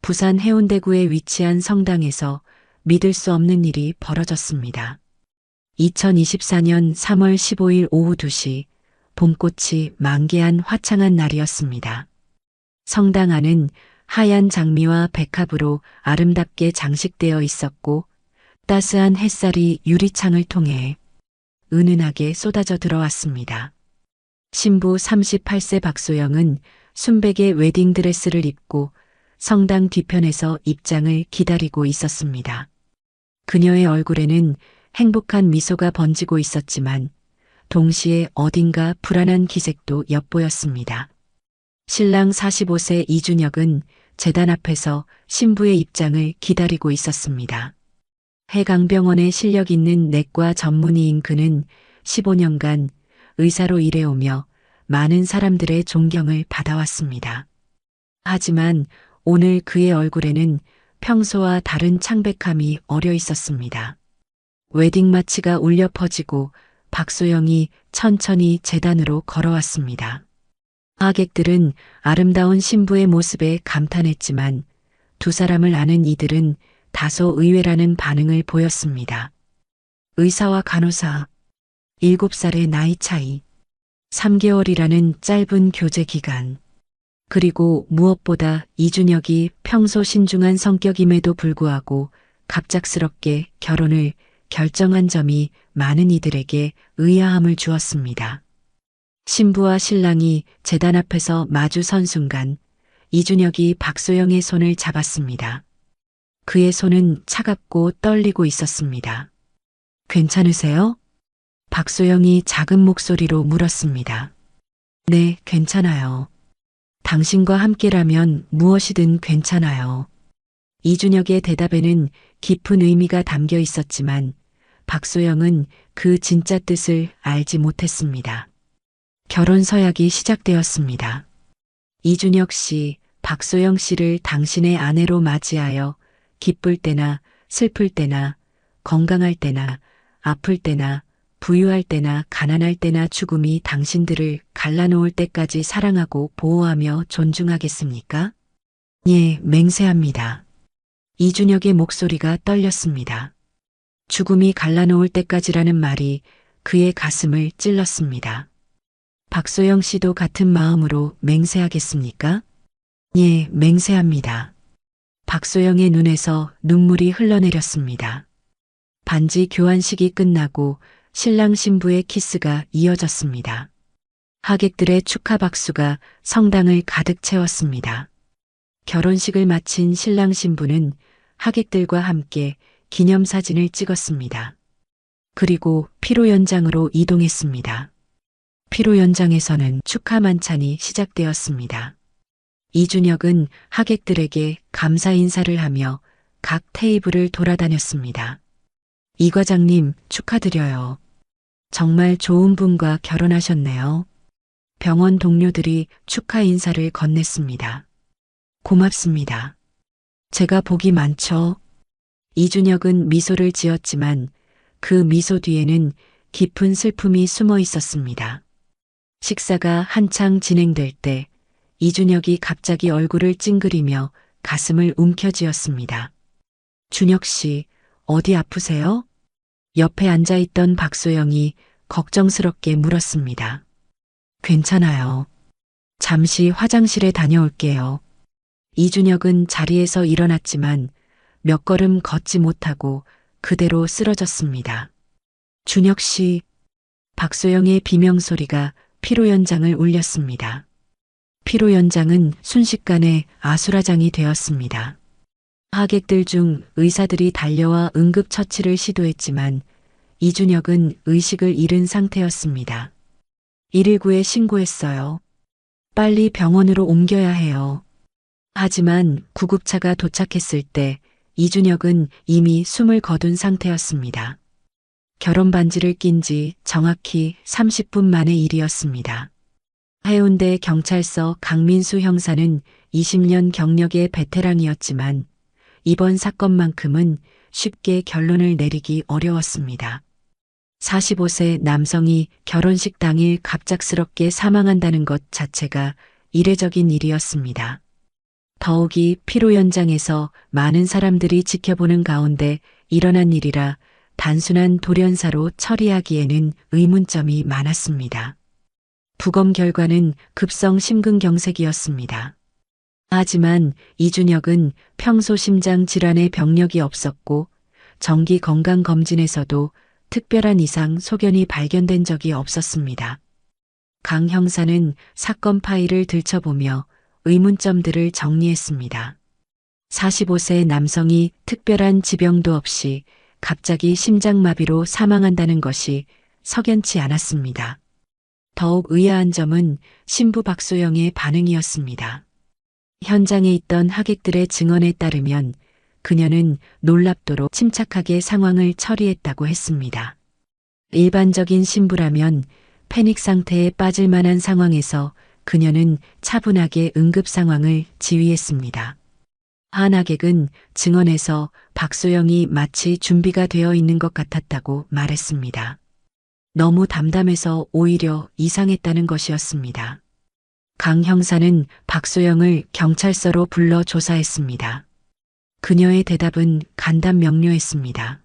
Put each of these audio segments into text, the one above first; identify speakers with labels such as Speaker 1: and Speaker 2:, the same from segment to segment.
Speaker 1: 부산 해운대구에 위치한 성당에서 믿을 수 없는 일이 벌어졌습니다. 2024년 3월 15일 오후 2시 봄꽃이 만개한 화창한 날이었습니다. 성당 안은 하얀 장미와 백합으로 아름답게 장식되어 있었고 따스한 햇살이 유리창을 통해 은은하게 쏟아져 들어왔습니다. 신부 38세 박소영은 순백의 웨딩드레스를 입고 성당 뒤편에서 입장을 기다리고 있었습니다. 그녀의 얼굴에는 행복한 미소가 번지고 있었지만 동시에 어딘가 불안한 기색도 엿보였습니다. 신랑 45세 이준혁은 제단 앞에서 신부의 입장을 기다리고 있었습니다. 해강병원에 실력 있는 내과 전문의인 그는 15년간 의사로 일해오며 많은 사람들의 존경을 받아왔습니다. 하지만 오늘 그의 얼굴에는 평소와 다른 창백함이 어려 있었습니다. 웨딩 마치가 울려 퍼지고 박소영이 천천히 제단으로 걸어왔습니다. 하객들은 아름다운 신부의 모습에 감탄했지만 두 사람을 아는 이들은 다소 의외라는 반응을 보였습니다. 의사와 간호사, 7살의 나이 차이, 3개월이라는 짧은 교제 기간, 그리고 무엇보다 이준혁이 평소 신중한 성격임에도 불구하고 갑작스럽게 결혼을 결정한 점이 많은 이들에게 의아함을 주었습니다. 신부와 신랑이 제단 앞에서 마주 선 순간 이준혁이 박소영의 손을 잡았습니다. 그의 손은 차갑고 떨리고 있었습니다. 괜찮으세요? 박소영이 작은 목소리로 물었습니다. 네, 괜찮아요. 당신과 함께라면 무엇이든 괜찮아요. 이준혁의 대답에는 깊은 의미가 담겨 있었지만 박소영은 그 진짜 뜻을 알지 못했습니다. 결혼 서약이 시작되었습니다. 이준혁 씨, 박소영 씨를 당신의 아내로 맞이하여 기쁠 때나 슬플 때나 건강할 때나 아플 때나 부유할 때나 가난할 때나 죽음이 당신들을 갈라놓을 때까지 사랑하고 보호하며 존중하겠습니까? 예, 맹세합니다. 이준혁의 목소리가 떨렸습니다. 죽음이 갈라놓을 때까지라는 말이 그의 가슴을 찔렀습니다. 박소영 씨도 같은 마음으로 맹세하겠습니까? 예, 맹세합니다. 박소영의 눈에서 눈물이 흘러내렸습니다. 반지 교환식이 끝나고 신랑 신부의 키스가 이어졌습니다. 하객들의 축하 박수가 성당을 가득 채웠습니다. 결혼식을 마친 신랑 신부는 하객들과 함께 기념사진을 찍었습니다. 그리고 피로연장으로 이동했습니다. 피로연장에서는 축하 만찬이 시작되었습니다. 이준혁은 하객들에게 감사 인사를 하며 각 테이블을 돌아다녔습니다. 이 과장님 축하드려요. 정말 좋은 분과 결혼하셨네요. 병원 동료들이 축하 인사를 건넸습니다. 고맙습니다. 제가 복이 많죠. 이준혁은 미소를 지었지만 그 미소 뒤에는 깊은 슬픔이 숨어 있었습니다. 식사가 한창 진행될 때 이준혁이 갑자기 얼굴을 찡그리며 가슴을 움켜쥐었습니다. 준혁 씨, 어디 아프세요? 옆에 앉아있던 박소영이 걱정스럽게 물었습니다. 괜찮아요. 잠시 화장실에 다녀올게요. 이준혁은 자리에서 일어났지만 몇 걸음 걷지 못하고 그대로 쓰러졌습니다. 준혁 씨, 박소영의 비명소리가 피로연장을 울렸습니다. 피로연장은 순식간에 아수라장이 되었습니다. 하객들 중 의사들이 달려와 응급처치를 시도했지만 이준혁은 의식을 잃은 상태였습니다. 119에 신고했어요. 빨리 병원으로 옮겨야 해요. 하지만 구급차가 도착했을 때 이준혁은 이미 숨을 거둔 상태였습니다. 결혼 반지를 낀 지 정확히 30분 만의 일이었습니다. 해운대 경찰서 강민수 형사는 20년 경력의 베테랑이었지만 이번 사건만큼은 쉽게 결론을 내리기 어려웠습니다. 45세 남성이 결혼식 당일 갑작스럽게 사망한다는 것 자체가 이례적인 일이었습니다. 더욱이 피로 현장에서 많은 사람들이 지켜보는 가운데 일어난 일이라 단순한 돌연사로 처리하기에는 의문점이 많았습니다. 부검 결과는 급성 심근경색이었습니다. 하지만 이준혁은 평소 심장 질환의 병력이 없었고 정기 건강검진에서도 특별한 이상 소견이 발견된 적이 없었습니다. 강 형사는 사건 파일을 들춰보며 의문점들을 정리했습니다. 45세 남성이 특별한 지병도 없이 갑자기 심장마비로 사망한다는 것이 석연치 않았습니다. 더욱 의아한 점은 신부 박소영의 반응이었습니다. 현장에 있던 하객들의 증언에 따르면 그녀는 놀랍도록 침착하게 상황을 처리했다고 했습니다. 일반적인 신부라면 패닉 상태에 빠질 만한 상황에서 그녀는 차분하게 응급 상황을 지휘했습니다. 한 하객은 증언에서 박소영이 마치 준비가 되어 있는 것 같았다고 말했습니다. 너무 담담해서 오히려 이상했다는 것이었습니다. 강 형사는 박소영을 경찰서로 불러 조사했습니다. 그녀의 대답은 간단명료했습니다.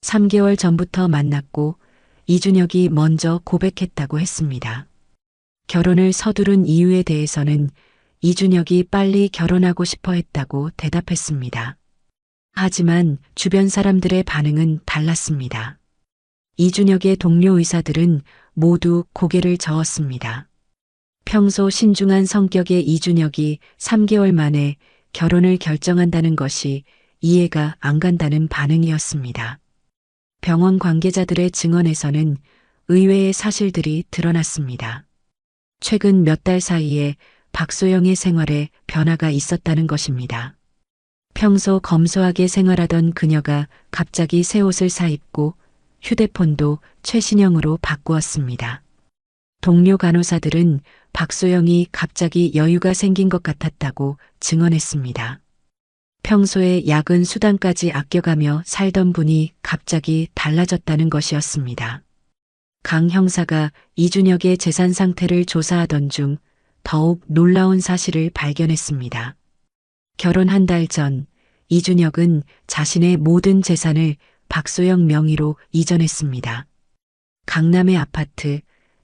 Speaker 1: 3개월 전부터 만났고 이준혁이 먼저 고백했다고 했습니다. 결혼을 서두른 이유에 대해서는 이준혁이 빨리 결혼하고 싶어 했다고 대답했습니다. 하지만 주변 사람들의 반응은 달랐습니다. 이준혁의 동료 의사들은 모두 고개를 저었습니다. 평소 신중한 성격의 이준혁이 3개월 만에 결혼을 결정한다는 것이 이해가 안 간다는 반응이었습니다. 병원 관계자들의 증언에서는 의외의 사실들이 드러났습니다. 최근 몇 달 사이에 박소영의 생활에 변화가 있었다는 것입니다. 평소 검소하게 생활하던 그녀가 갑자기 새 옷을 사입고 휴대폰도 최신형으로 바꾸었습니다. 동료 간호사들은 박소영이 갑자기 여유가 생긴 것 같았다고 증언했습니다. 평소에 야근 수당까지 아껴가며 살던 분이 갑자기 달라졌다는 것이었습니다. 강 형사가 이준혁의 재산 상태를 조사하던 중 더욱 놀라운 사실을 발견했습니다. 결혼 한 달 전 이준혁은 자신의 모든 재산을 박소영 명의로 이전했습니다. 강남의 아파트,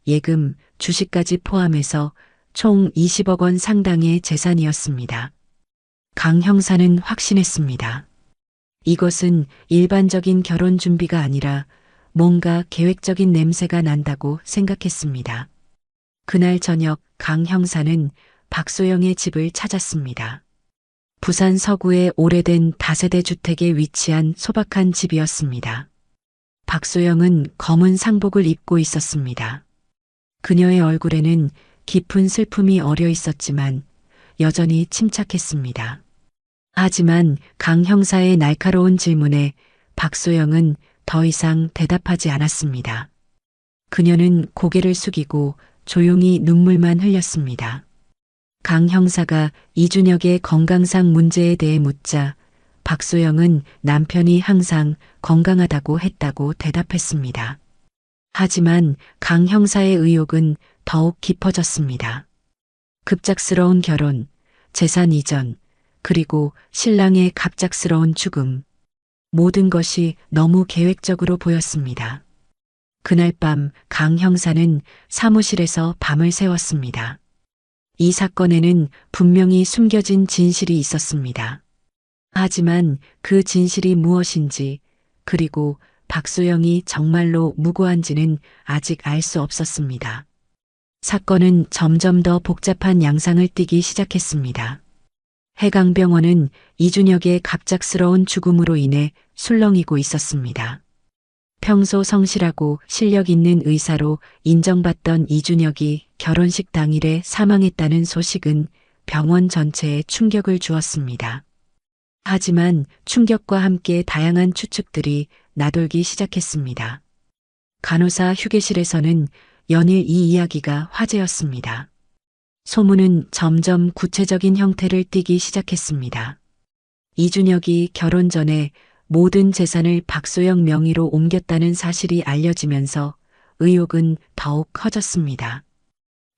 Speaker 1: 예금, 주식까지 포함해서 총 20억 원 상당의 재산이었습니다. 강 형사는 확신했습니다. 이것은 일반적인 결혼 준비가 아니라 뭔가 계획적인 냄새가 난다고 생각했습니다. 그날 저녁 강 형사는 박소영의 집을 찾았습니다. 부산 서구의 오래된 다세대 주택에 위치한 소박한 집이었습니다. 박소영은 검은 상복을 입고 있었습니다. 그녀의 얼굴에는 깊은 슬픔이 어려 있었지만 여전히 침착했습니다. 하지만 강 형사의 날카로운 질문에 박소영은 더 이상 대답하지 않았습니다. 그녀는 고개를 숙이고 조용히 눈물만 흘렸습니다. 강 형사가 이준혁의 건강상 문제에 대해 묻자 박소영은 남편이 항상 건강하다고 했다고 대답했습니다. 하지만 강 형사의 의혹은 더욱 깊어졌습니다. 급작스러운 결혼, 재산 이전, 그리고 신랑의 갑작스러운 죽음. 모든 것이 너무 계획적으로 보였습니다. 그날 밤 강 형사는 사무실에서 밤을 새웠습니다. 이 사건에는 분명히 숨겨진 진실이 있었습니다. 하지만 그 진실이 무엇인지, 그리고 박소영이 정말로 무고한지는 아직 알 수 없었습니다. 사건은 점점 더 복잡한 양상을 띠기 시작했습니다. 해강병원은 이준혁의 갑작스러운 죽음으로 인해 술렁이고 있었습니다. 평소 성실하고 실력 있는 의사로 인정받던 이준혁이 결혼식 당일에 사망했다는 소식은 병원 전체에 충격을 주었습니다. 하지만 충격과 함께 다양한 추측들이 나돌기 시작했습니다. 간호사 휴게실에서는 연일 이 이야기가 화제였습니다. 소문은 점점 구체적인 형태를 띠기 시작했습니다. 이준혁이 결혼 전에 모든 재산을 박소영 명의로 옮겼다는 사실이 알려지면서 의혹은 더욱 커졌습니다.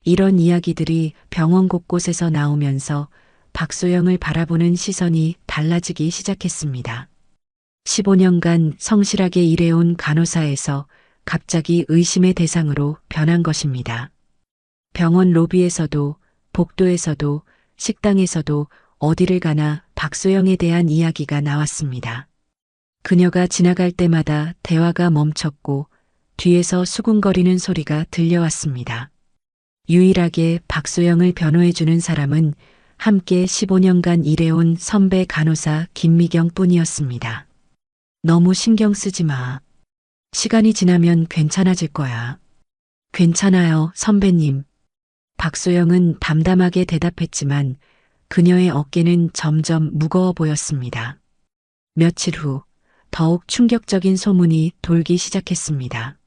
Speaker 1: 이런 이야기들이 병원 곳곳에서 나오면서 박소영을 바라보는 시선이 달라지기 시작했습니다. 15년간 성실하게 일해온 간호사에서 갑자기 의심의 대상으로 변한 것입니다. 병원 로비에서도, 복도에서도, 식당에서도 어디를 가나 박소영에 대한 이야기가 나왔습니다. 그녀가 지나갈 때마다 대화가 멈췄고 뒤에서 수군거리는 소리가 들려왔습니다. 유일하게 박소영을 변호해주는 사람은 함께 15년간 일해온 선배 간호사 김미경 뿐이었습니다. 너무 신경 쓰지 마. 시간이 지나면 괜찮아질 거야. 괜찮아요, 선배님. 박소영은 담담하게 대답했지만 그녀의 어깨는 점점 무거워 보였습니다. 며칠 후 더욱 충격적인 소문이 돌기 시작했습니다.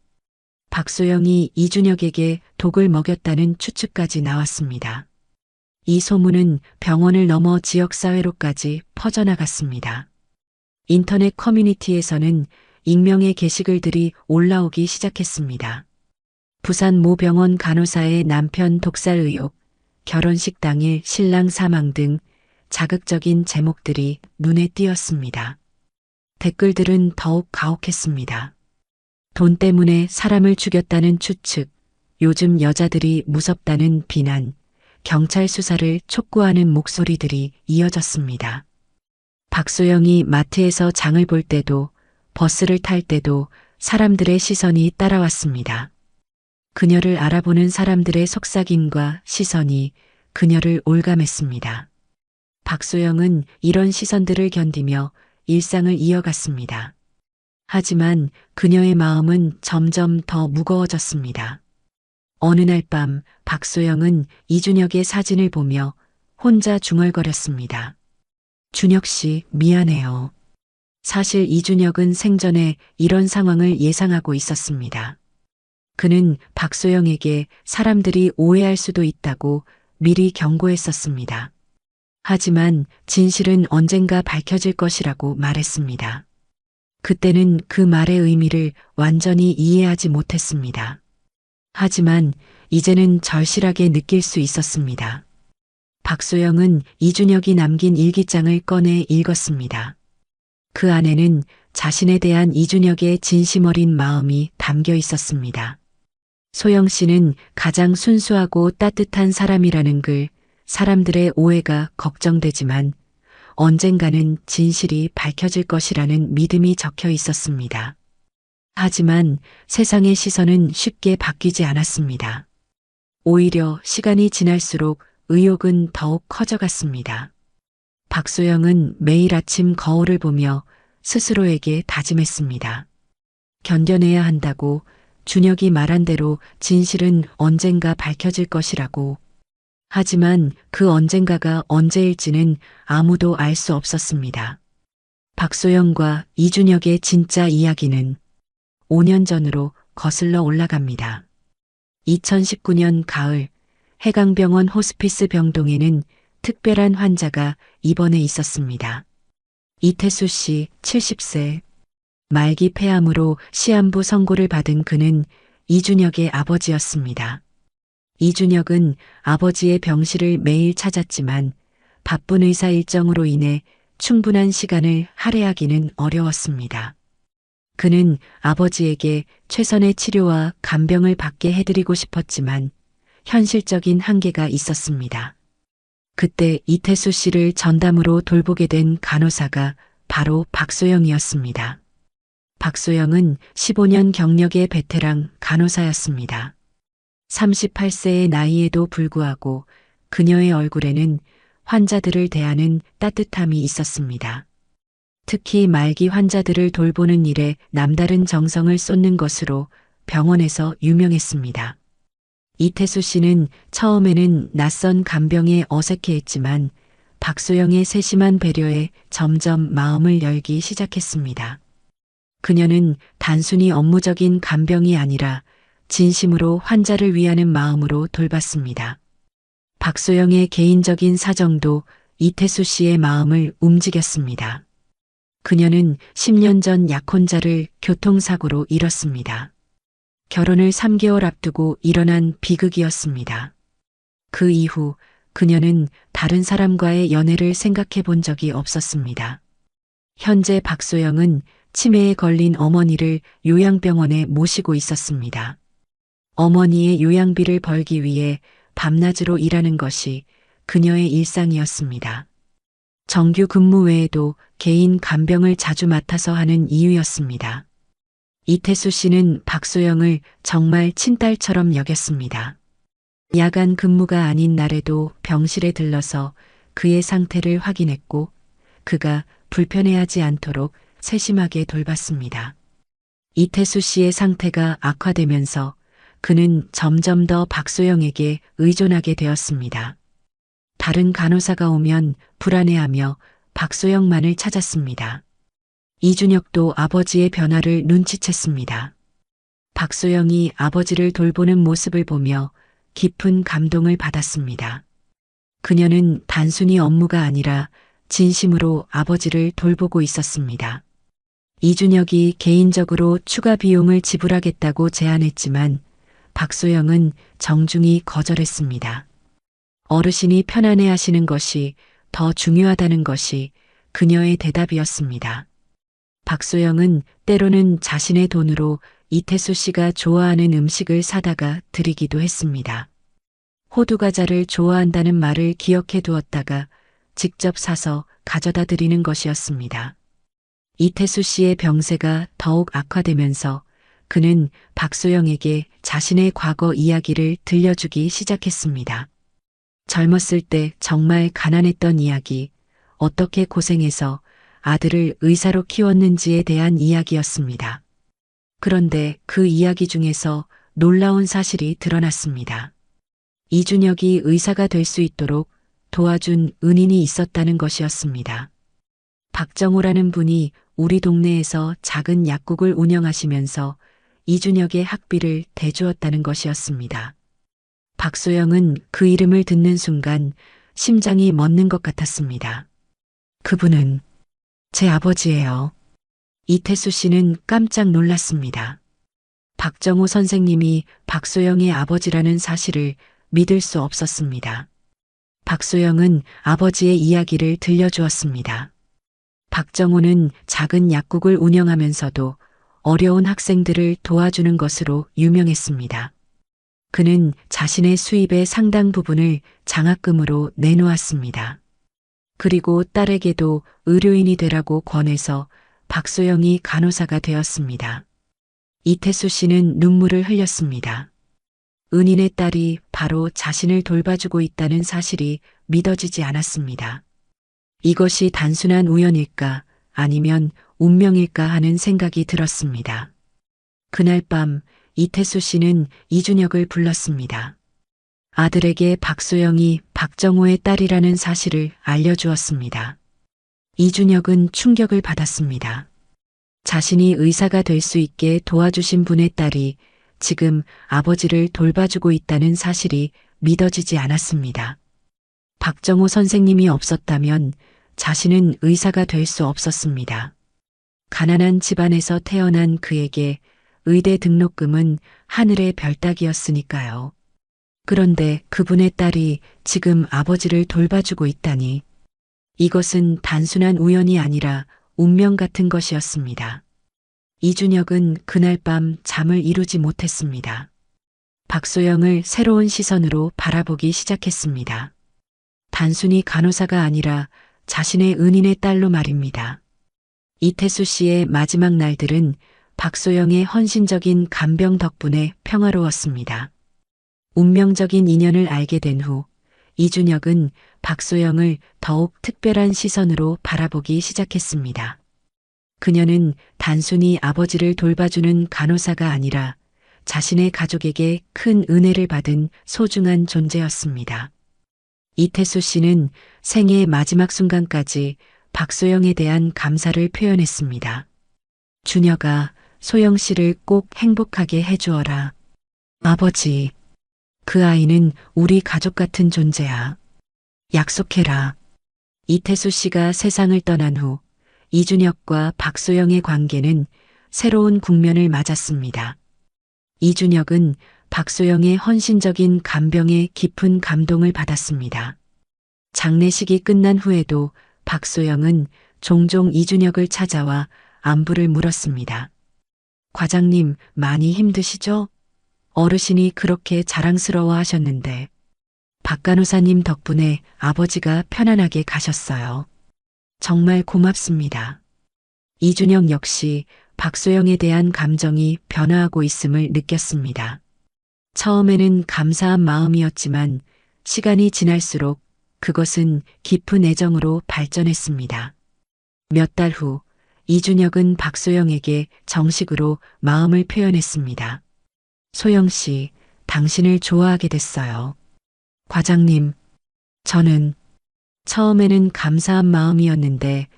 Speaker 1: 박소영이 이준혁에게 독을 먹였다는 추측까지 나왔습니다. 이 소문은 병원을 넘어 지역사회로까지 퍼져나갔습니다. 인터넷 커뮤니티에서는 익명의 게시글들이 올라오기 시작했습니다. 부산 모 병원 간호사의 남편 독살 의혹, 결혼식 당일 신랑 사망 등 자극적인 제목들이 눈에 띄었습니다. 댓글들은 더욱 가혹했습니다. 돈 때문에 사람을 죽였다는 추측, 요즘 여자들이 무섭다는 비난, 경찰 수사를 촉구하는 목소리들이 이어졌습니다. 박소영이 마트에서 장을 볼 때도, 버스를 탈 때도 사람들의 시선이 따라왔습니다. 그녀를 알아보는 사람들의 속삭임과 시선이 그녀를 올감했습니다. 박소영은 이런 시선들을 견디며 일상을 이어갔습니다. 하지만 그녀의 마음은 점점 더 무거워졌습니다. 어느 날 밤 박소영은 이준혁의 사진을 보며 혼자 중얼거렸습니다. 준혁 씨, 미안해요. 사실 이준혁은 생전에 이런 상황을 예상하고 있었습니다. 그는 박소영에게 사람들이 오해할 수도 있다고 미리 경고했었습니다. 하지만 진실은 언젠가 밝혀질 것이라고 말했습니다. 그때는 그 말의 의미를 완전히 이해하지 못했습니다. 하지만 이제는 절실하게 느낄 수 있었습니다. 박소영은 이준혁이 남긴 일기장을 꺼내 읽었습니다. 그 안에는 자신에 대한 이준혁의 진심 어린 마음이 담겨 있었습니다. 소영 씨는 가장 순수하고 따뜻한 사람이라는 글, 사람들의 오해가 걱정되지만 언젠가는 진실이 밝혀질 것이라는 믿음이 적혀 있었습니다. 하지만 세상의 시선은 쉽게 바뀌지 않았습니다. 오히려 시간이 지날수록 의혹은 더욱 커져갔습니다. 박소영은 매일 아침 거울을 보며 스스로에게 다짐했습니다. 견뎌내야 한다고, 준혁이 말한 대로 진실은 언젠가 밝혀질 것이라고. 하지만 그 언젠가가 언제일지는 아무도 알 수 없었습니다. 박소영과 이준혁의 진짜 이야기는 5년 전으로 거슬러 올라갑니다. 2019년 가을, 해강병원 호스피스 병동에는 특별한 환자가 입원해 있었습니다. 이태수 씨 70세. 말기 폐암으로 시한부 선고를 받은 그는 이준혁의 아버지였습니다. 이준혁은 아버지의 병실을 매일 찾았지만 바쁜 의사 일정으로 인해 충분한 시간을 할애하기는 어려웠습니다. 그는 아버지에게 최선의 치료와 간병을 받게 해드리고 싶었지만 현실적인 한계가 있었습니다. 그때 이태수 씨를 전담으로 돌보게 된 간호사가 바로 박소영이었습니다. 박소영은 15년 경력의 베테랑 간호사였습니다. 38세의 나이에도 불구하고 그녀의 얼굴에는 환자들을 대하는 따뜻함이 있었습니다. 특히 말기 환자들을 돌보는 일에 남다른 정성을 쏟는 것으로 병원에서 유명했습니다. 이태수 씨는 처음에는 낯선 간병에 어색해했지만 박소영의 세심한 배려에 점점 마음을 열기 시작했습니다. 그녀는 단순히 업무적인 간병이 아니라 진심으로 환자를 위하는 마음으로 돌봤습니다. 박소영의 개인적인 사정도 이태수 씨의 마음을 움직였습니다. 그녀는 10년 전 약혼자를 교통사고로 잃었습니다. 결혼을 3개월 앞두고 일어난 비극이었습니다. 그 이후 그녀는 다른 사람과의 연애를 생각해 본 적이 없었습니다. 현재 박소영은 치매에 걸린 어머니를 요양병원에 모시고 있었습니다. 어머니의 요양비를 벌기 위해 밤낮으로 일하는 것이 그녀의 일상이었습니다. 정규 근무 외에도 개인 간병을 자주 맡아서 하는 이유였습니다. 이태수 씨는 박소영을 정말 친딸처럼 여겼습니다. 야간 근무가 아닌 날에도 병실에 들러서 그의 상태를 확인했고 그가 불편해하지 않도록 세심하게 돌봤습니다. 이태수 씨의 상태가 악화되면서 그는 점점 더 박소영에게 의존하게 되었습니다. 다른 간호사가 오면 불안해하며 박소영만을 찾았습니다. 이준혁도 아버지의 변화를 눈치챘습니다. 박소영이 아버지를 돌보는 모습을 보며 깊은 감동을 받았습니다. 그녀는 단순히 업무가 아니라 진심으로 아버지를 돌보고 있었습니다. 이준혁이 개인적으로 추가 비용을 지불하겠다고 제안했지만 박소영은 정중히 거절했습니다. 어르신이 편안해 하시는 것이 더 중요하다는 것이 그녀의 대답이었습니다. 박소영은 때로는 자신의 돈으로 이태수 씨가 좋아하는 음식을 사다가 드리기도 했습니다. 호두과자를 좋아한다는 말을 기억해 두었다가 직접 사서 가져다 드리는 것이었습니다. 이태수 씨의 병세가 더욱 악화되면서 그는 박소영에게 자신의 과거 이야기를 들려주기 시작했습니다. 젊었을 때 정말 가난했던 이야기, 어떻게 고생해서 아들을 의사로 키웠는지에 대한 이야기였습니다. 그런데 그 이야기 중에서 놀라운 사실이 드러났습니다. 이준혁이 의사가 될 수 있도록 도와준 은인이 있었다는 것이었습니다. 박정호라는 분이 우리 동네에서 작은 약국을 운영하시면서 이준혁의 학비를 대주었다는 것이었습니다. 박소영은 그 이름을 듣는 순간 심장이 멎는 것 같았습니다. 그분은 제 아버지예요. 이태수 씨는 깜짝 놀랐습니다. 박정호 선생님이 박소영의 아버지라는 사실을 믿을 수 없었습니다. 박소영은 아버지의 이야기를 들려주었습니다. 박정호는 작은 약국을 운영하면서도 어려운 학생들을 도와주는 것으로 유명했습니다. 그는 자신의 수입의 상당 부분을 장학금으로 내놓았습니다. 그리고 딸에게도 의료인이 되라고 권해서 박소영이 간호사가 되었습니다. 이태수 씨는 눈물을 흘렸습니다. 은인의 딸이 바로 자신을 돌봐주고 있다는 사실이 믿어지지 않았습니다. 이것이 단순한 우연일까 아니면 운명일까 하는 생각이 들었습니다. 그날 밤 이태수 씨는 이준혁을 불렀습니다. 아들에게 박소영이 박정호의 딸이라는 사실을 알려주었습니다. 이준혁은 충격을 받았습니다. 자신이 의사가 될 수 있게 도와주신 분의 딸이 지금 아버지를 돌봐주고 있다는 사실이 믿어지지 않았습니다. 박정호 선생님이 없었다면 자신은 의사가 될 수 없었습니다. 가난한 집안에서 태어난 그에게 의대 등록금은 하늘의 별 따기였으니까요. 그런데 그분의 딸이 지금 아버지를 돌봐주고 있다니 이것은 단순한 우연이 아니라 운명 같은 것이었습니다. 이준혁은 그날 밤 잠을 이루지 못했습니다. 박소영을 새로운 시선으로 바라보기 시작했습니다. 단순히 간호사가 아니라 자신의 은인의 딸로 말입니다. 이태수 씨의 마지막 날들은 박소영의 헌신적인 간병 덕분에 평화로웠습니다. 운명적인 인연을 알게 된 후 이준혁은 박소영을 더욱 특별한 시선으로 바라보기 시작했습니다. 그녀는 단순히 아버지를 돌봐주는 간호사가 아니라 자신의 가족에게 큰 은혜를 받은 소중한 존재였습니다. 이태수 씨는 생애의 마지막 순간까지 박소영에 대한 감사를 표현했습니다. 준혁아, 소영 씨를 꼭 행복하게 해주어라. 아버지, 그 아이는 우리 가족 같은 존재야. 약속해라. 이태수 씨가 세상을 떠난 후 이준혁과 박소영의 관계는 새로운 국면을 맞았습니다. 이준혁은 박소영의 헌신적인 간병에 깊은 감동을 받았습니다. 장례식이 끝난 후에도 박소영은 종종 이준혁을 찾아와 안부를 물었습니다. 과장님, 많이 힘드시죠? 어르신이 그렇게 자랑스러워 하셨는데. 박 간호사님 덕분에 아버지가 편안하게 가셨어요. 정말 고맙습니다. 이준혁 역시 박소영에 대한 감정이 변화하고 있음을 느꼈습니다. 처음에는 감사한 마음이었지만 시간이 지날수록 그것은 깊은 애정으로 발전했습니다. 몇 달 후 이준혁은 박소영에게 정식으로 마음을 표현했습니다. 소영 씨, 당신을 좋아하게 됐어요. 과장님, 저는 처음에는 감사한 마음이었는데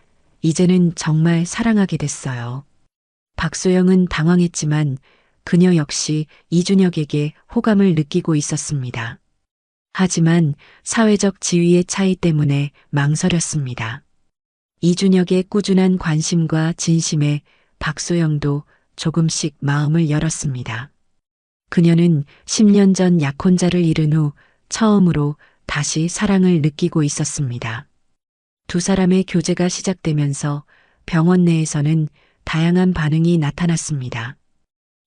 Speaker 1: 이제는 정말 사랑하게 됐어요. 박소영은 당황했지만 그녀 역시 이준혁에게 호감을 느끼고 있었습니다. 하지만 사회적 지위의 차이 때문에 망설였습니다. 이준혁의 꾸준한 관심과 진심에 박소영도 조금씩 마음을 열었습니다. 그녀는 10년 전 약혼자를 잃은 후 처음으로 다시 사랑을 느끼고 있었습니다. 두 사람의 교제가 시작되면서 병원 내에서는 다양한 반응이 나타났습니다.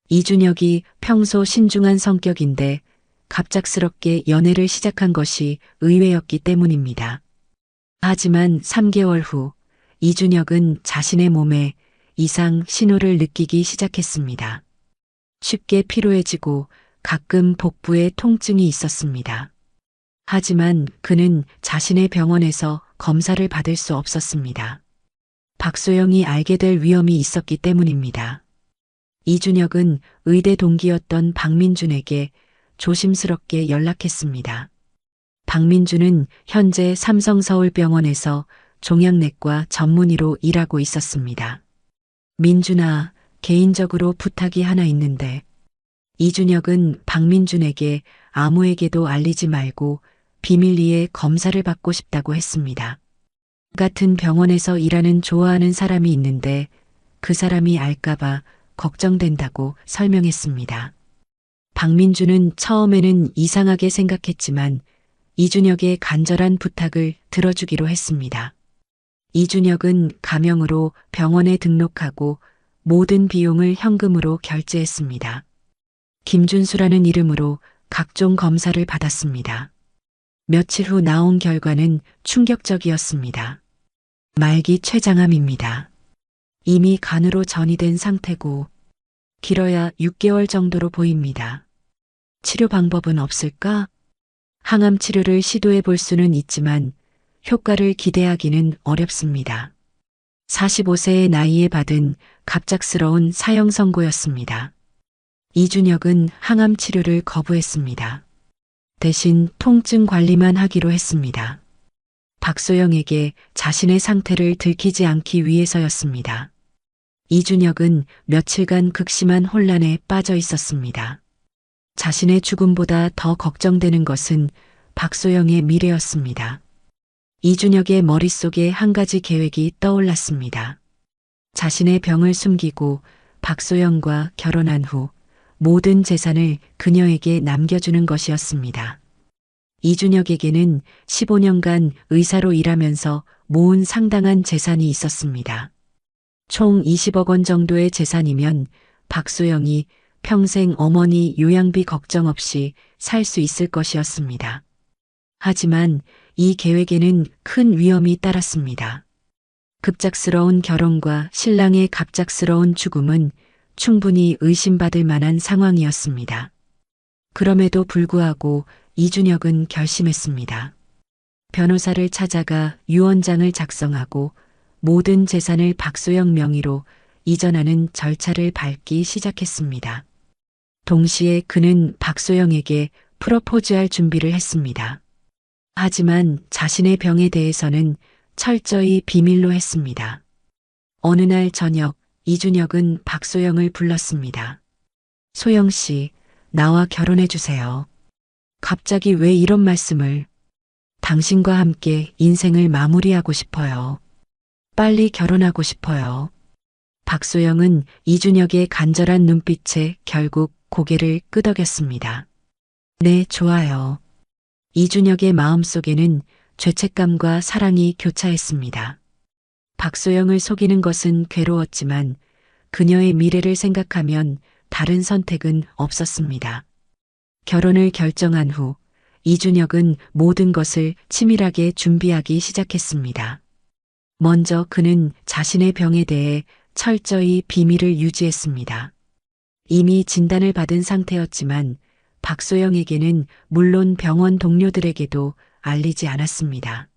Speaker 1: 이준혁이 평소 신중한 성격인데 갑작스럽게 연애를 시작한 것이 의외였기 때문입니다. 하지만 3개월 후 이준혁은 자신의 몸에 이상 신호를 느끼기 시작했습니다. 쉽게 피로해지고 가끔 복부에 통증이 있었습니다. 하지만 그는 자신의 병원에서 검사를 받을 수 없었습니다. 박소영이 알게 될 위험이 있었기 때문입니다. 이준혁은 의대 동기였던 박민준에게 조심스럽게 연락했습니다. 박민준은 현재 삼성서울병원에서 종양내과 전문의로 일하고 있었습니다. 민준아, 개인적으로 부탁이 하나 있는데. 이준혁은 박민준에게 아무에게도 알리지 말고 비밀리에 검사를 받고 싶다고 했습니다. 같은 병원에서 일하는 좋아하는 사람이 있는데 그 사람이 알까봐 걱정된다고 설명했습니다. 박민준은 처음에는 이상하게 생각했지만 이준혁의 간절한 부탁을 들어주기로 했습니다. 이준혁은 가명으로 병원에 등록하고 모든 비용을 현금으로 결제했습니다. 김준수라는 이름으로 각종 검사를 받았습니다. 며칠 후 나온 결과는 충격적이었습니다. 말기 췌장암입니다. 이미 간으로 전이된 상태고 길어야 6개월 정도로 보입니다. 치료 방법은 없을까? 항암 치료를 시도해 볼 수는 있지만 효과를 기대하기는 어렵습니다. 45세의 나이에 받은 갑작스러운 사형 선고였습니다. 이준혁은 항암 치료를 거부했습니다. 대신 통증 관리만 하기로 했습니다. 박소영에게 자신의 상태를 들키지 않기 위해서였습니다. 이준혁은 며칠간 극심한 혼란에 빠져 있었습니다. 자신의 죽음보다 더 걱정되는 것은 박소영의 미래였습니다. 이준혁의 머릿속에 한 가지 계획이 떠올랐습니다. 자신의 병을 숨기고 박소영과 결혼한 후 모든 재산을 그녀에게 남겨주는 것이었습니다. 이준혁에게는 15년간 의사로 일하면서 모은 상당한 재산이 있었습니다. 총 20억 원 정도의 재산이면 박소영이 평생 어머니 요양비 걱정 없이 살 수 있을 것이었습니다. 하지만 이 계획에는 큰 위험이 따랐습니다. 급작스러운 결혼과 신랑의 갑작스러운 죽음은 충분히 의심받을 만한 상황이었습니다. 그럼에도 불구하고 이준혁은 결심했습니다. 변호사를 찾아가 유언장을 작성하고 모든 재산을 박소영 명의로 이전하는 절차를 밟기 시작했습니다. 동시에 그는 박소영에게 프로포즈할 준비를 했습니다. 하지만 자신의 병에 대해서는 철저히 비밀로 했습니다. 어느 날 저녁 이준혁은 박소영을 불렀습니다. 소영 씨, 나와 결혼해 주세요. 갑자기 왜 이런 말씀을? 당신과 함께 인생을 마무리하고 싶어요. 빨리 결혼하고 싶어요. 박소영은 이준혁의 간절한 눈빛에 결국 고개를 끄덕였습니다. 네, 좋아요. 이준혁의 마음속에는 죄책감과 사랑이 교차했습니다. 박소영을 속이는 것은 괴로웠지만 그녀의 미래를 생각하면 다른 선택은 없었습니다. 결혼을 결정한 후 이준혁은 모든 것을 치밀하게 준비하기 시작했습니다. 먼저 그는 자신의 병에 대해 철저히 비밀을 유지했습니다. 이미 진단을 받은 상태였지만 박소영에게는 물론 병원 동료들에게도 알리지 않았습니다.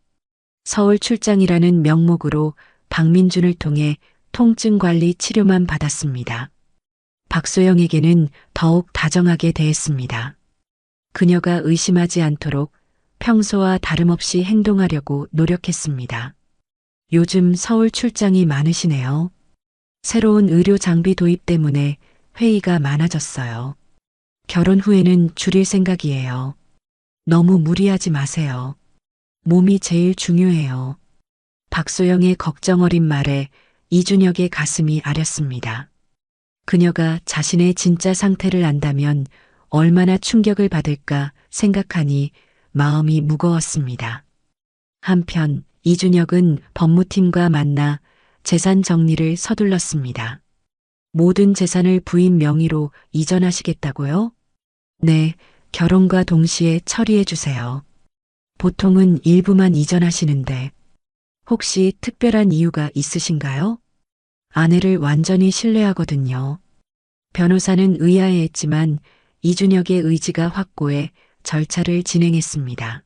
Speaker 1: 서울 출장이라는 명목으로 박민준을 통해 통증 관리 치료만 받았습니다. 박소영에게는 더욱 다정하게 대했습니다. 그녀가 의심하지 않도록 평소와 다름없이 행동하려고 노력했습니다. 요즘 서울 출장이 많으시네요. 새로운 의료 장비 도입 때문에 회의가 많아졌어요. 결혼 후에는 줄일 생각이에요. 너무 무리하지 마세요. 몸이 제일 중요해요. 박소영의 걱정 어린 말에 이준혁의 가슴이 아렸습니다. 그녀가 자신의 진짜 상태를 안다면 얼마나 충격을 받을까 생각하니 마음이 무거웠습니다. 한편 이준혁은 법무팀과 만나 재산 정리를 서둘렀습니다. 모든 재산을 부인 명의로 이전하시겠다고요? 네, 결혼과 동시에 처리해 주세요. 보통은 일부만 이전하시는데 혹시 특별한 이유가 있으신가요? 아내를 완전히 신뢰하거든요. 변호사는 의아해했지만 이준혁의 의지가 확고해 절차를 진행했습니다.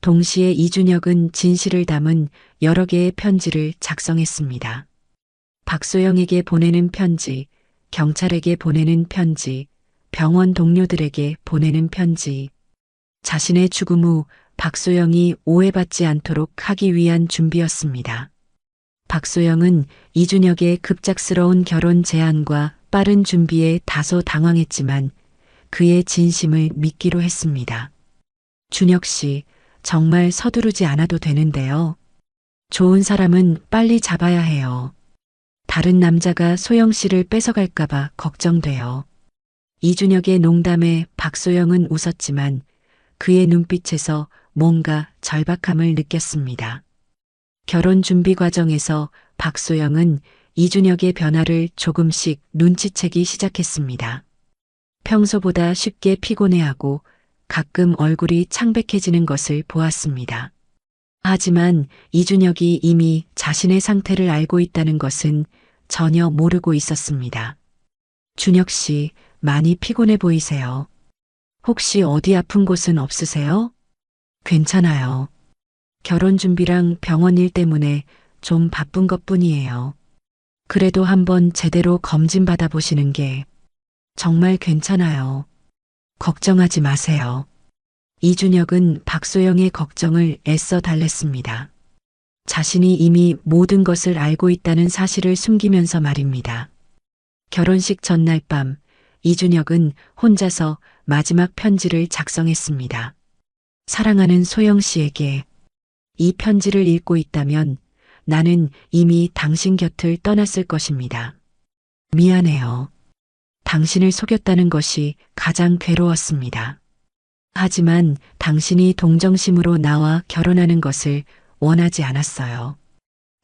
Speaker 1: 동시에 이준혁은 진실을 담은 여러 개의 편지를 작성했습니다. 박소영에게 보내는 편지, 경찰에게 보내는 편지, 병원 동료들에게 보내는 편지. 자신의 죽음 후 박소영이 오해받지 않도록 하기 위한 준비였습니다. 박소영은 이준혁의 급작스러운 결혼 제안과 빠른 준비에 다소 당황했지만 그의 진심을 믿기로 했습니다. 준혁 씨, 정말 서두르지 않아도 되는데요. 좋은 사람은 빨리 잡아야 해요. 다른 남자가 소영 씨를 뺏어갈까봐 걱정돼요. 이준혁의 농담에 박소영은 웃었지만 그의 눈빛에서 뭔가 절박함을 느꼈습니다. 결혼 준비 과정에서 박소영은 이준혁의 변화를 조금씩 눈치채기 시작했습니다. 평소보다 쉽게 피곤해하고 가끔 얼굴이 창백해지는 것을 보았습니다. 하지만 이준혁이 이미 자신의 상태를 알고 있다는 것은 전혀 모르고 있었습니다. 준혁 씨, 많이 피곤해 보이세요. 혹시 어디 아픈 곳은 없으세요? 괜찮아요. 결혼 준비랑 병원 일 때문에 좀 바쁜 것뿐이에요. 그래도 한번 제대로 검진 받아보시는 게 정말 괜찮아요. 걱정하지 마세요. 이준혁은 박소영의 걱정을 애써 달랬습니다. 자신이 이미 모든 것을 알고 있다는 사실을 숨기면서 말입니다. 결혼식 전날 밤 이준혁은 혼자서 마지막 편지를 작성했습니다. 사랑하는 소영 씨에게 이 편지를 읽고 있다면 나는 이미 당신 곁을 떠났을 것입니다. 미안해요. 당신을 속였다는 것이 가장 괴로웠습니다. 하지만 당신이 동정심으로 나와 결혼하는 것을 원하지 않았어요.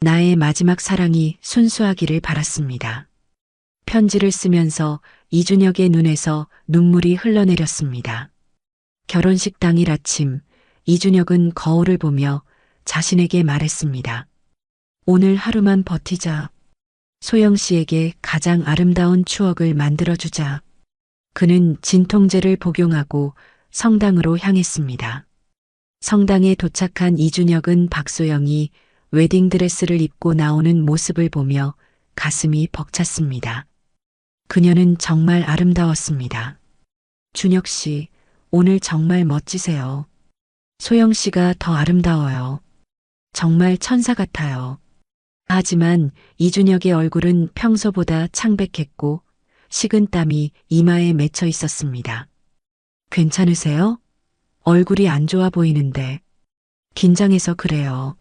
Speaker 1: 나의 마지막 사랑이 순수하기를 바랐습니다. 편지를 쓰면서 이준혁의 눈에서 눈물이 흘러내렸습니다. 결혼식 당일 아침 이준혁은 거울을 보며 자신에게 말했습니다. 오늘 하루만 버티자. 소영 씨에게 가장 아름다운 추억을 만들어주자. 그는 진통제를 복용하고 성당으로 향했습니다. 성당에 도착한 이준혁은 박소영이 웨딩드레스를 입고 나오는 모습을 보며 가슴이 벅찼습니다. 그녀는 정말 아름다웠습니다. 준혁 씨, 오늘 정말 멋지세요. 소영 씨가 더 아름다워요. 정말 천사 같아요. 하지만 이준혁의 얼굴은 평소보다 창백했고 식은땀이 이마에 맺혀 있었습니다. 괜찮으세요? 얼굴이 안 좋아 보이는데. 긴장해서 그래요.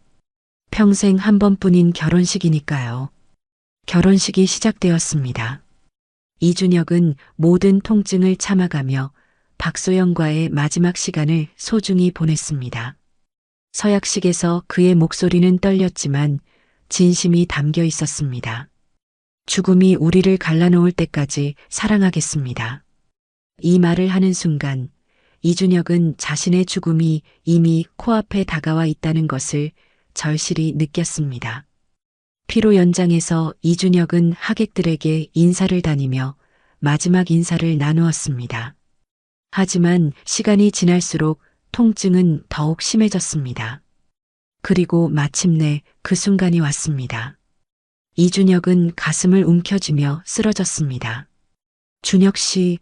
Speaker 1: 평생 한 번뿐인 결혼식이니까요. 결혼식이 시작되었습니다. 이준혁은 모든 통증을 참아가며 박소영과의 마지막 시간을 소중히 보냈습니다. 서약식에서 그의 목소리는 떨렸지만 진심이 담겨 있었습니다. 죽음이 우리를 갈라놓을 때까지 사랑하겠습니다. 이 말을 하는 순간 이준혁은 자신의 죽음이 이미 코앞에 다가와 있다는 것을 절실히 느꼈습니다. 피로 연장에서 이준혁은 하객들에게 인사를 다니며 마지막 인사를 나누었습니다. 하지만 시간이 지날수록 통증은 더욱 심해졌습니다. 그리고 마침내 그 순간이 왔습니다. 이준혁은 가슴을 움켜쥐며 쓰러졌습니다. 준혁 씨,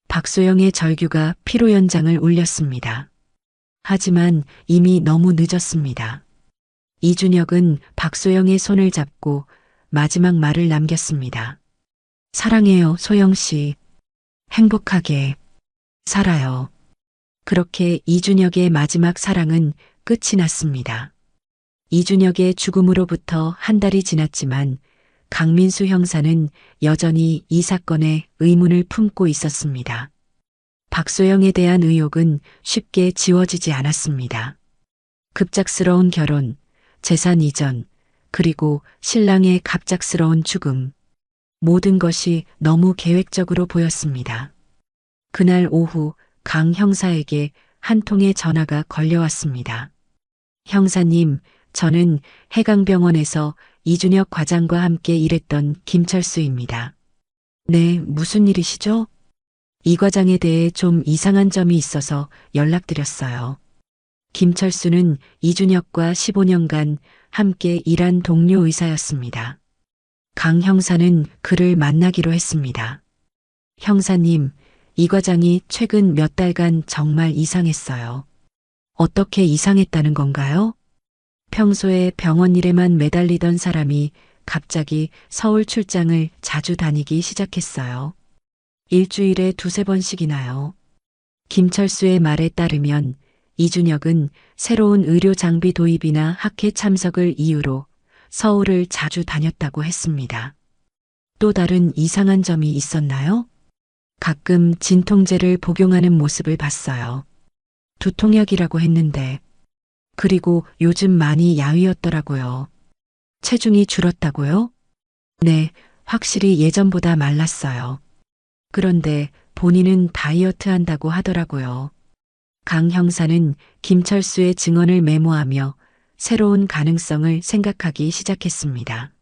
Speaker 1: 박소영의 절규가 피로 연장을 울렸습니다. 하지만 이미 너무 늦었습니다. 이준혁은 박소영의 손을 잡고 마지막 말을 남겼습니다. 사랑해요, 소영 씨. 행복하게 살아요. 그렇게 이준혁의 마지막 사랑은 끝이 났습니다. 이준혁의 죽음으로부터 한 달이 지났지만 강민수 형사는 여전히 이 사건에 의문을 품고 있었습니다. 박소영에 대한 의혹은 쉽게 지워지지 않았습니다. 급작스러운 결혼, 재산 이전, 그리고 신랑의 갑작스러운 죽음. 모든 것이 너무 계획적으로 보였습니다. 그날 오후 강 형사에게 한 통의 전화가 걸려왔습니다. 형사님, 저는 해강병원에서 이준혁 과장과 함께 일했던 김철수입니다. 네, 무슨 일이시죠? 이 과장에 대해 좀 이상한 점이 있어서 연락드렸어요. 김철수는 이준혁과 15년간 함께 일한 동료 의사였습니다. 강 형사는 그를 만나기로 했습니다. 형사님, 이 과장이 최근 몇 달간 정말 이상했어요. 어떻게 이상했다는 건가요? 평소에 병원 일에만 매달리던 사람이 갑자기 서울 출장을 자주 다니기 시작했어요. 일주일에 두세 번씩이나요. 김철수의 말에 따르면 이준혁은 새로운 의료 장비 도입이나 학회 참석을 이유로 서울을 자주 다녔다고 했습니다. 또 다른 이상한 점이 있었나요? 가끔 진통제를 복용하는 모습을 봤어요. 두통약이라고 했는데, 그리고 요즘 많이 야위었더라고요. 체중이 줄었다고요? 네, 확실히 예전보다 말랐어요. 그런데 본인은 다이어트 한다고 하더라고요. 강 형사는 김철수의 증언을 메모하며 새로운 가능성을 생각하기 시작했습니다.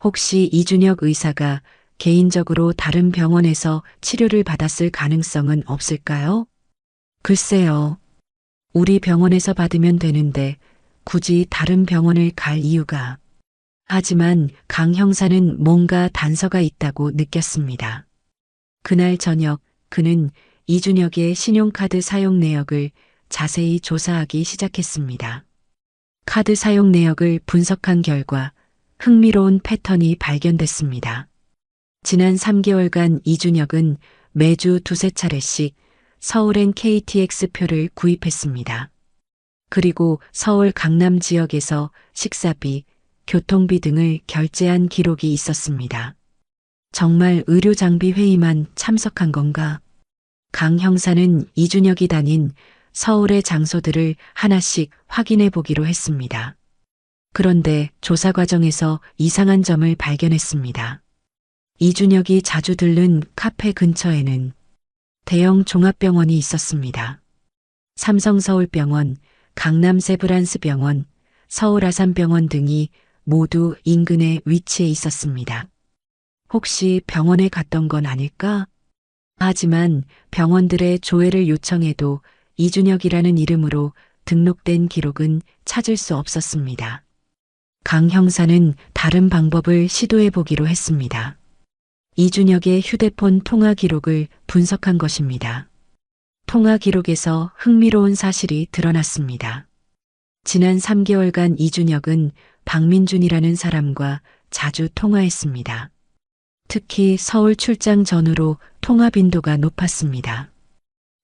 Speaker 1: 혹시 이준혁 의사가 개인적으로 다른 병원에서 치료를 받았을 가능성은 없을까요? 글쎄요. 우리 병원에서 받으면 되는데 굳이 다른 병원을 갈 이유가. 하지만 강 형사는 뭔가 단서가 있다고 느꼈습니다. 그날 저녁 그는 이준혁의 신용카드 사용 내역을 자세히 조사하기 시작했습니다. 카드 사용 내역을 분석한 결과 흥미로운 패턴이 발견됐습니다. 지난 3개월간 이준혁은 매주 두세 차례씩 서울행 KTX 표를 구입했습니다. 그리고 서울 강남 지역에서 식사비, 교통비 등을 결제한 기록이 있었습니다. 정말 의료장비 회의만 참석한 건가? 강 형사는 이준혁이 다닌 서울의 장소들을 하나씩 확인해 보기로 했습니다. 그런데 조사 과정에서 이상한 점을 발견했습니다. 이준혁이 자주 들른 카페 근처에는 대형 종합병원이 있었습니다. 삼성서울병원, 강남세브란스병원, 서울아산병원 등이 모두 인근에 위치해 있었습니다. 혹시 병원에 갔던 건 아닐까? 하지만 병원들의 조회를 요청해도 이준혁이라는 이름으로 등록된 기록은 찾을 수 없었습니다. 강 형사는 다른 방법을 시도해 보기로 했습니다. 이준혁의 휴대폰 통화 기록을 분석한 것입니다. 통화 기록에서 흥미로운 사실이 드러났습니다. 지난 3개월간 이준혁은 박민준이라는 사람과 자주 통화했습니다. 특히 서울 출장 전후로 통화 빈도가 높았습니다.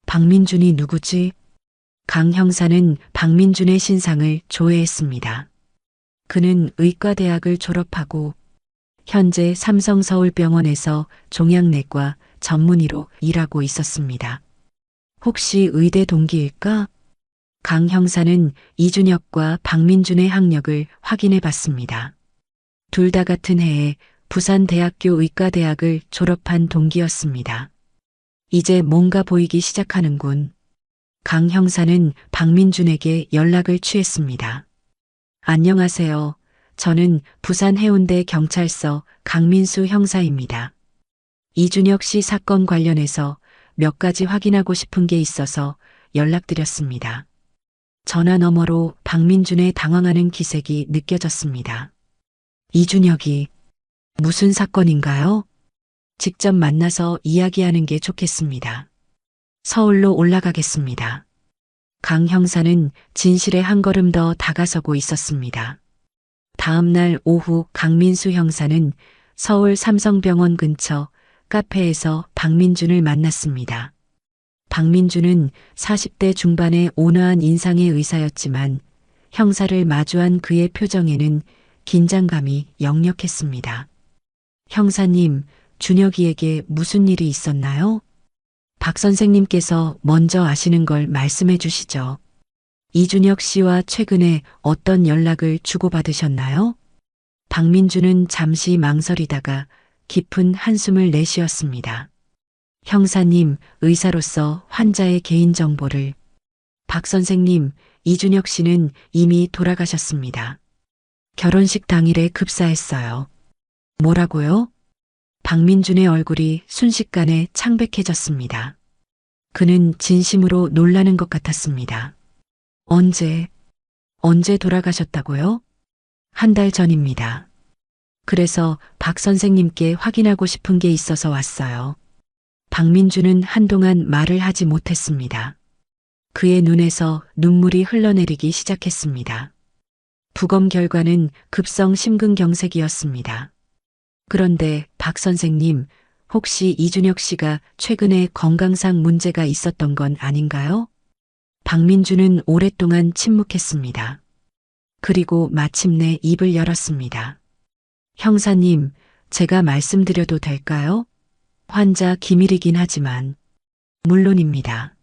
Speaker 1: 박민준이 누구지? 강 형사는 박민준의 신상을 조회했습니다. 그는 의과대학을 졸업하고 현재 삼성서울병원에서 종양내과 전문의로 일하고 있었습니다. 혹시 의대 동기일까? 강 형사는 이준혁과 박민준의 학력을 확인해 봤습니다. 둘 다 같은 해에 부산대학교 의과대학을 졸업한 동기였습니다. 이제 뭔가 보이기 시작하는군. 강 형사는 박민준에게 연락을 취했습니다. 안녕하세요. 저는 부산 해운대 경찰서 강민수 형사입니다. 이준혁 씨 사건 관련해서 몇 가지 확인하고 싶은 게 있어서 연락드렸습니다. 전화 너머로 박민준의 당황하는 기색이 느껴졌습니다. 이준혁이 무슨 사건인가요? 직접 만나서 이야기하는 게 좋겠습니다. 서울로 올라가겠습니다. 강 형사는 진실에 한 걸음 더 다가서고 있었습니다. 다음 날 오후 강민수 형사는 서울 삼성병원 근처 카페에서 박민준을 만났습니다. 박민준은 40대 중반의 온화한 인상의 의사였지만 형사를 마주한 그의 표정에는 긴장감이 역력했습니다. 형사님, 준혁이에게 무슨 일이 있었나요? 박 선생님께서 먼저 아시는 걸 말씀해 주시죠. 이준혁 씨와 최근에 어떤 연락을 주고받으셨나요? 박민준은 잠시 망설이다가 깊은 한숨을 내쉬었습니다. 형사님, 의사로서 환자의 개인정보를. 박 선생님, 이준혁 씨는 이미 돌아가셨습니다. 결혼식 당일에 급사했어요. 뭐라고요? 박민준의 얼굴이 순식간에 창백해졌습니다. 그는 진심으로 놀라는 것 같았습니다. 언제 돌아가셨다고요? 한 달 전입니다. 그래서 박 선생님께 확인하고 싶은 게 있어서 왔어요. 박민준은 한동안 말을 하지 못했습니다. 그의 눈에서 눈물이 흘러내리기 시작했습니다. 부검 결과는 급성 심근경색이었습니다. 그런데 박 선생님, 혹시 이준혁 씨가 최근에 건강상 문제가 있었던 건 아닌가요? 박민준은 오랫동안 침묵했습니다. 그리고 마침내 입을 열었습니다. 형사님, 제가 말씀드려도 될까요? 환자 기밀이긴 하지만. 물론입니다.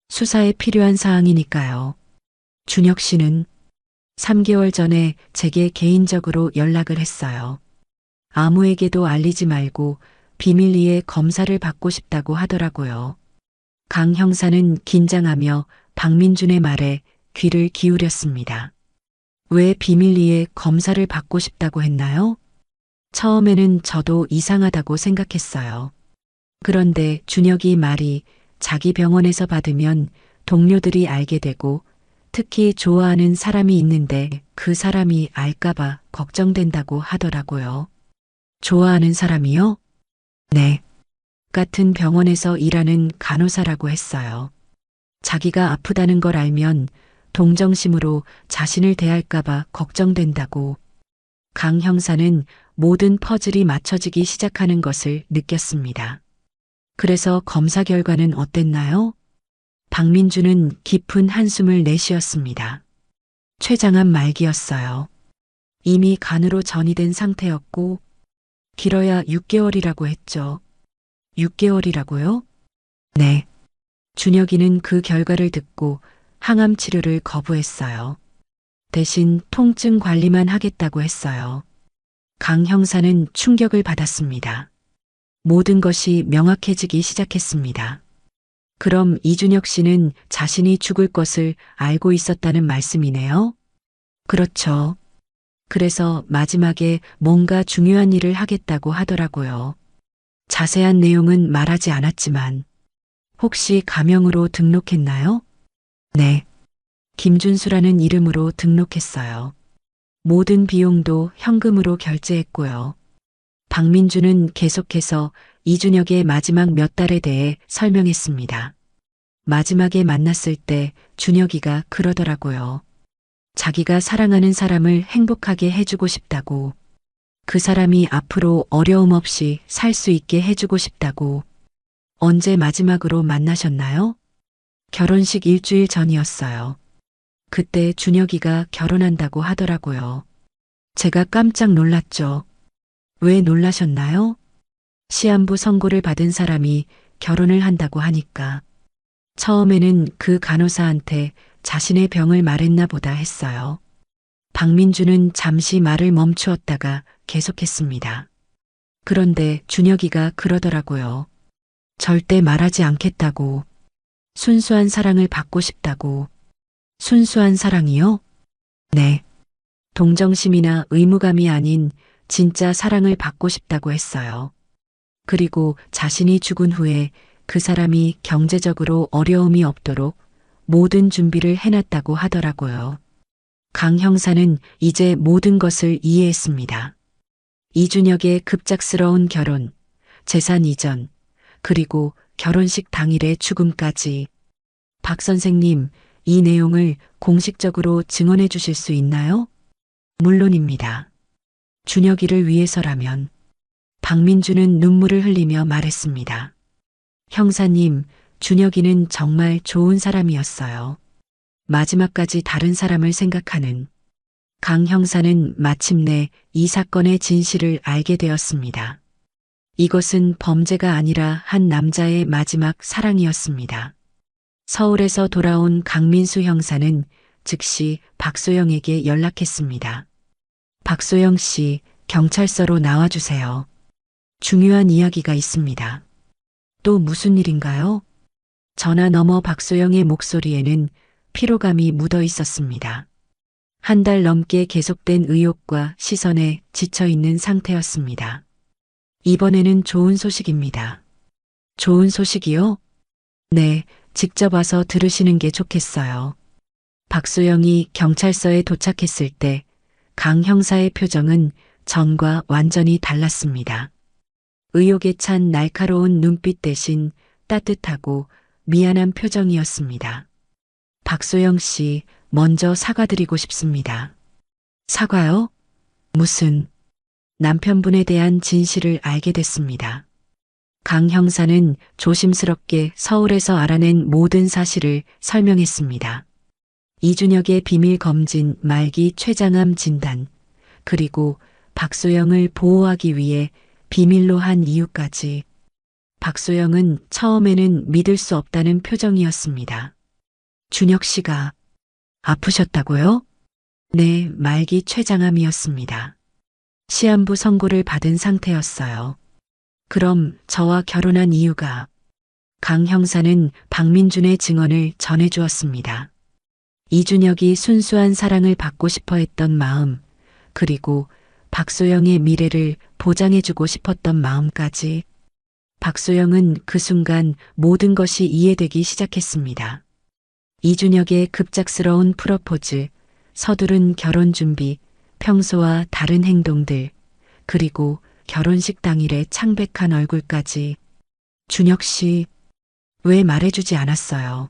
Speaker 1: 수사에 필요한 사항이니까요. 준혁 씨는 3개월 전에 제게 개인적으로 연락을 했어요. 아무에게도 알리지 말고 비밀리에 검사를 받고 싶다고 하더라고요. 강 형사는 긴장하며 박민준의 말에 귀를 기울였습니다. 왜 비밀리에 검사를 받고 싶다고 했나요? 처음에는 저도 이상하다고 생각했어요. 그런데 준혁이 말이 자기 병원에서 받으면 동료들이 알게 되고 특히 좋아하는 사람이 있는데 그 사람이 알까봐 걱정된다고 하더라고요. 좋아하는 사람이요? 네. 같은 병원에서 일하는 간호사라고 했어요. 자기가 아프다는 걸 알면 동정심으로 자신을 대할까봐 걱정된다고. 강 형사는 모든 퍼즐이 맞춰지기 시작하는 것을 느꼈습니다. 그래서 검사 결과는 어땠나요? 박민준은 깊은 한숨을 내쉬었습니다. 췌장암 말기였어요. 이미 간으로 전이된 상태였고 길어야 6개월이라고 했죠. 6개월이라고요? 네. 준혁이는 그 결과를 듣고 항암 치료를 거부했어요. 대신 통증 관리만 하겠다고 했어요. 강 형사는 충격을 받았습니다. 모든 것이 명확해지기 시작했습니다. 그럼 이준혁 씨는 자신이 죽을 것을 알고 있었다는 말씀이네요? 그렇죠. 그래서 마지막에 뭔가 중요한 일을 하겠다고 하더라고요. 자세한 내용은 말하지 않았지만 혹시 가명으로 등록했나요? 네. 김준수라는 이름으로 등록했어요. 모든 비용도 현금으로 결제했고요. 박민준은 계속해서 이준혁의 마지막 몇 달에 대해 설명했습니다. 마지막에 만났을 때 준혁이가 그러더라고요. 자기가 사랑하는 사람을 행복하게 해주고 싶다고. 그 사람이 앞으로 어려움 없이 살 수 있게 해주고 싶다고. 언제 마지막으로 만나셨나요? 결혼식 일주일 전이었어요. 그때 준혁이가 결혼한다고 하더라고요. 제가 깜짝 놀랐죠. 왜 놀라셨나요? 시한부 선고를 받은 사람이 결혼을 한다고 하니까. 처음에는 그 간호사한테 자신의 병을 말했나 보다 했어요. 박민주는 잠시 말을 멈추었다가 계속했습니다. 그런데 준혁이가 그러더라고요. 절대 말하지 않겠다고. 순수한 사랑을 받고 싶다고. 순수한 사랑이요? 네. 동정심이나 의무감이 아닌 진짜 사랑을 받고 싶다고 했어요. 그리고 자신이 죽은 후에 그 사람이 경제적으로 어려움이 없도록 모든 준비를 해놨다고 하더라고요. 강 형사는 이제 모든 것을 이해했습니다. 이준혁의 급작스러운 결혼, 재산 이전, 그리고 결혼식 당일의 죽음까지. 박 선생님, 이 내용을 공식적으로 증언해 주실 수 있나요? 물론입니다. 준혁이를 위해서라면. 박민주는 눈물을 흘리며 말했습니다. 형사님, 준혁이는 정말 좋은 사람이었어요. 마지막까지 다른 사람을 생각하는. 강 형사는 마침내 이 사건의 진실을 알게 되었습니다. 이것은 범죄가 아니라 한 남자의 마지막 사랑이었습니다. 서울에서 돌아온 강민수 형사는 즉시 박소영에게 연락했습니다. 박소영 씨, 경찰서로 나와주세요. 중요한 이야기가 있습니다. 또 무슨 일인가요? 전화 너머 박소영의 목소리에는 피로감이 묻어 있었습니다. 한 달 넘게 계속된 의혹과 시선에 지쳐 있는 상태였습니다. 이번에는 좋은 소식입니다. 좋은 소식이요? 네, 직접 와서 들으시는 게 좋겠어요. 박소영이 경찰서에 도착했을 때 강 형사의 표정은 전과 완전히 달랐습니다. 의욕에 찬 날카로운 눈빛 대신 따뜻하고 미안한 표정이었습니다. 박소영 씨, 먼저 사과드리고 싶습니다. 사과요? 무슨? 남편분에 대한 진실을 알게 됐습니다. 강 형사는 조심스럽게 서울에서 알아낸 모든 사실을 설명했습니다. 이준혁의 비밀 검진 말기 췌장암 진단, 그리고 박소영을 보호하기 위해 비밀로 한 이유까지. 박소영은 처음에는 믿을 수 없다는 표정이었습니다. 준혁 씨가 아프셨다고요? 네, 말기 췌장암이었습니다. 시한부 선고를 받은 상태였어요. 그럼 저와 결혼한 이유가? 강 형사는 박민준의 증언을 전해주었습니다. 이준혁이 순수한 사랑을 받고 싶어 했던 마음, 그리고 박소영의 미래를 보장해주고 싶었던 마음까지. 박소영은 그 순간 모든 것이 이해되기 시작했습니다. 이준혁의 급작스러운 프러포즈, 서두른 결혼 준비, 평소와 다른 행동들, 그리고 결혼식 당일의 창백한 얼굴까지. 준혁 씨, 왜 말해주지 않았어요?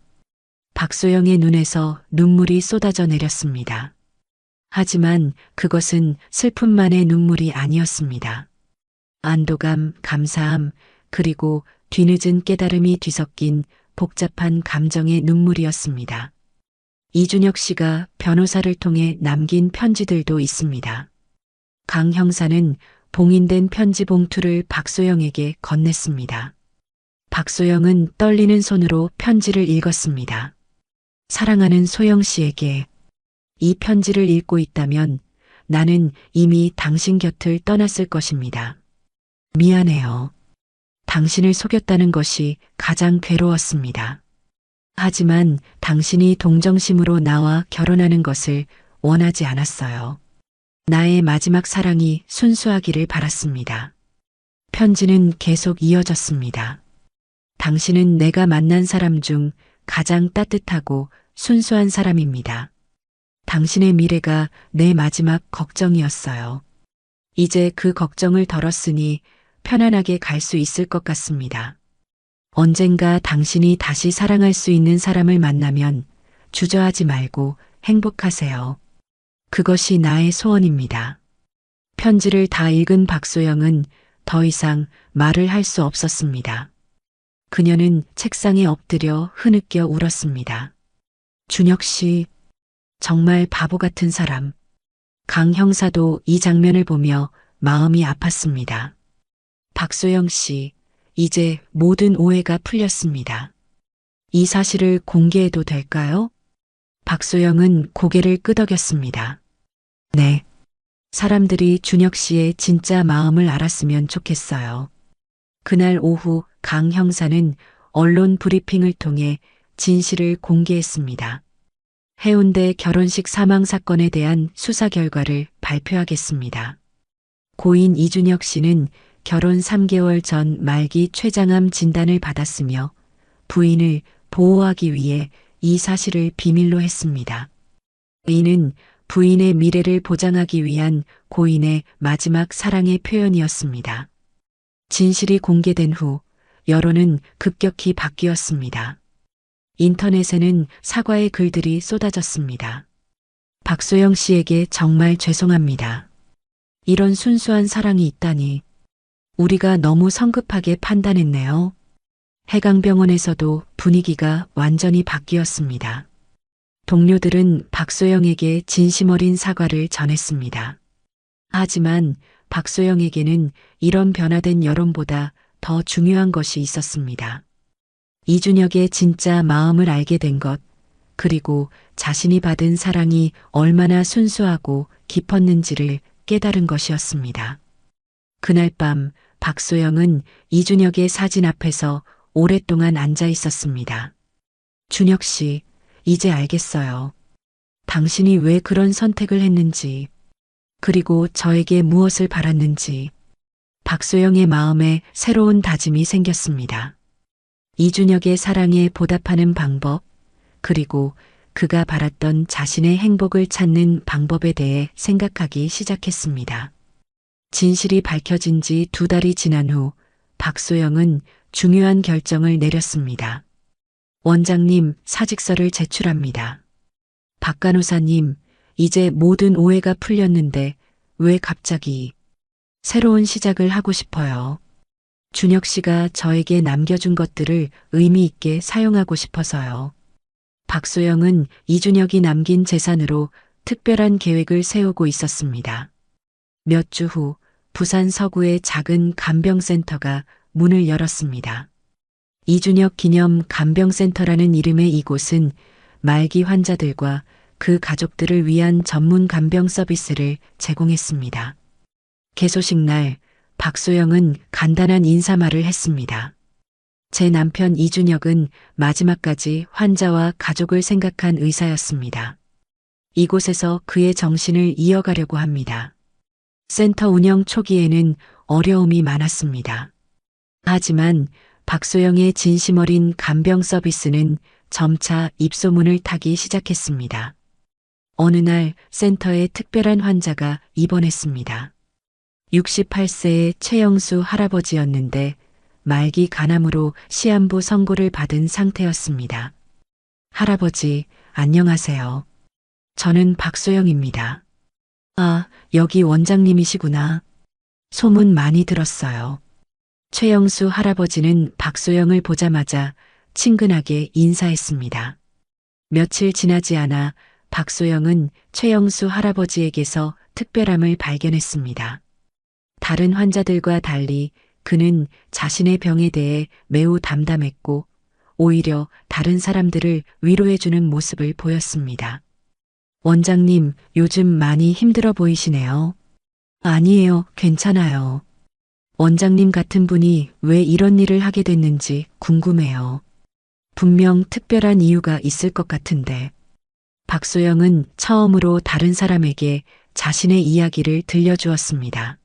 Speaker 1: 박소영의 눈에서 눈물이 쏟아져 내렸습니다. 하지만 그것은 슬픔만의 눈물이 아니었습니다. 안도감, 감사함, 그리고 뒤늦은 깨달음이 뒤섞인 복잡한 감정의 눈물이었습니다. 이준혁 씨가 변호사를 통해 남긴 편지들도 있습니다. 강 형사는 봉인된 편지 봉투를 박소영에게 건넸습니다. 박소영은 떨리는 손으로 편지를 읽었습니다. 사랑하는 소영 씨에게. 이 편지를 읽고 있다면 나는 이미 당신 곁을 떠났을 것입니다. 미안해요. 당신을 속였다는 것이 가장 괴로웠습니다. 하지만 당신이 동정심으로 나와 결혼하는 것을 원하지 않았어요. 나의 마지막 사랑이 순수하기를 바랐습니다. 편지는 계속 이어졌습니다. 당신은 내가 만난 사람 중 가장 따뜻하고 순수한 사람입니다. 당신의 미래가 내 마지막 걱정이었어요. 이제 그 걱정을 덜었으니 편안하게 갈 수 있을 것 같습니다. 언젠가 당신이 다시 사랑할 수 있는 사람을 만나면 주저하지 말고 행복하세요. 그것이 나의 소원입니다. 편지를 다 읽은 박소영은 더 이상 말을 할 수 없었습니다. 그녀는 책상에 엎드려 흐느껴 울었습니다. 준혁 씨, 정말 바보 같은 사람. 강 형사도 이 장면을 보며 마음이 아팠습니다. 박소영 씨, 이제 모든 오해가 풀렸습니다. 이 사실을 공개해도 될까요? 박소영은 고개를 끄덕였습니다. 네. 사람들이 준혁 씨의 진짜 마음을 알았으면 좋겠어요. 그날 오후 강 형사는 언론 브리핑을 통해 진실을 공개했습니다. 해운대 결혼식 사망 사건에 대한 수사 결과를 발표하겠습니다. 고인 이준혁 씨는 결혼 3개월 전 말기 췌장암 진단을 받았으며 부인을 보호하기 위해 이 사실을 비밀로 했습니다. 이는 부인의 미래를 보장하기 위한 고인의 마지막 사랑의 표현이었습니다. 진실이 공개된 후 여론은 급격히 바뀌었습니다. 인터넷에는 사과의 글들이 쏟아졌습니다. 박소영 씨에게 정말 죄송합니다. 이런 순수한 사랑이 있다니. 우리가 너무 성급하게 판단했네요. 해강병원에서도 분위기가 완전히 바뀌었습니다. 동료들은 박소영에게 진심 어린 사과를 전했습니다. 하지만 박소영에게는 이런 변화된 여론보다 더 중요한 것이 있었습니다. 이준혁의 진짜 마음을 알게 된 것, 그리고 자신이 받은 사랑이 얼마나 순수하고 깊었는지를 깨달은 것이었습니다. 그날 밤 박소영은 이준혁의 사진 앞에서 오랫동안 앉아 있었습니다. 준혁 씨, 이제 알겠어요. 당신이 왜 그런 선택을 했는지, 그리고 저에게 무엇을 바랐는지. 박소영의 마음에 새로운 다짐이 생겼습니다. 이준혁의 사랑에 보답하는 방법, 그리고 그가 바랐던 자신의 행복을 찾는 방법에 대해 생각하기 시작했습니다. 진실이 밝혀진 지 2달이 지난 후 박소영은 중요한 결정을 내렸습니다. 원장님, 사직서를 제출합니다. 박 간호사님, 이제 모든 오해가 풀렸는데 왜 갑자기 새로운 시작을 하고 싶어요. 준혁 씨가 저에게 남겨준 것들을 의미 있게 사용하고 싶어서요. 박소영은 이준혁이 남긴 재산으로 특별한 계획을 세우고 있었습니다. 몇 주 후 부산 서구의 작은 간병센터가 문을 열었습니다. 이준혁 기념 간병센터라는 이름의 이곳은 말기 환자들과 그 가족들을 위한 전문 간병 서비스를 제공했습니다. 개소식 날 박소영은 간단한 인사말을 했습니다. 제 남편 이준혁은 마지막까지 환자와 가족을 생각한 의사였습니다. 이곳에서 그의 정신을 이어가려고 합니다. 센터 운영 초기에는 어려움이 많았습니다. 하지만 박소영의 진심 어린 간병 서비스는 점차 입소문을 타기 시작했습니다. 어느 날 센터에 특별한 환자가 입원했습니다. 68세의 최영수 할아버지였는데 말기 간암으로 시한부 선고를 받은 상태였습니다. 할아버지, 안녕하세요. 저는 박소영입니다. 아, 여기 원장님이시구나. 소문 많이 들었어요. 최영수 할아버지는 박소영을 보자마자 친근하게 인사했습니다. 며칠 지나지 않아 박소영은 최영수 할아버지에게서 특별함을 발견했습니다. 다른 환자들과 달리 그는 자신의 병에 대해 매우 담담했고 오히려 다른 사람들을 위로해주는 모습을 보였습니다. 원장님, 요즘 많이 힘들어 보이시네요. 아니에요, 괜찮아요. 원장님 같은 분이 왜 이런 일을 하게 됐는지 궁금해요. 분명 특별한 이유가 있을 것 같은데. 박소영은 처음으로 다른 사람에게 자신의 이야기를 들려주었습니다.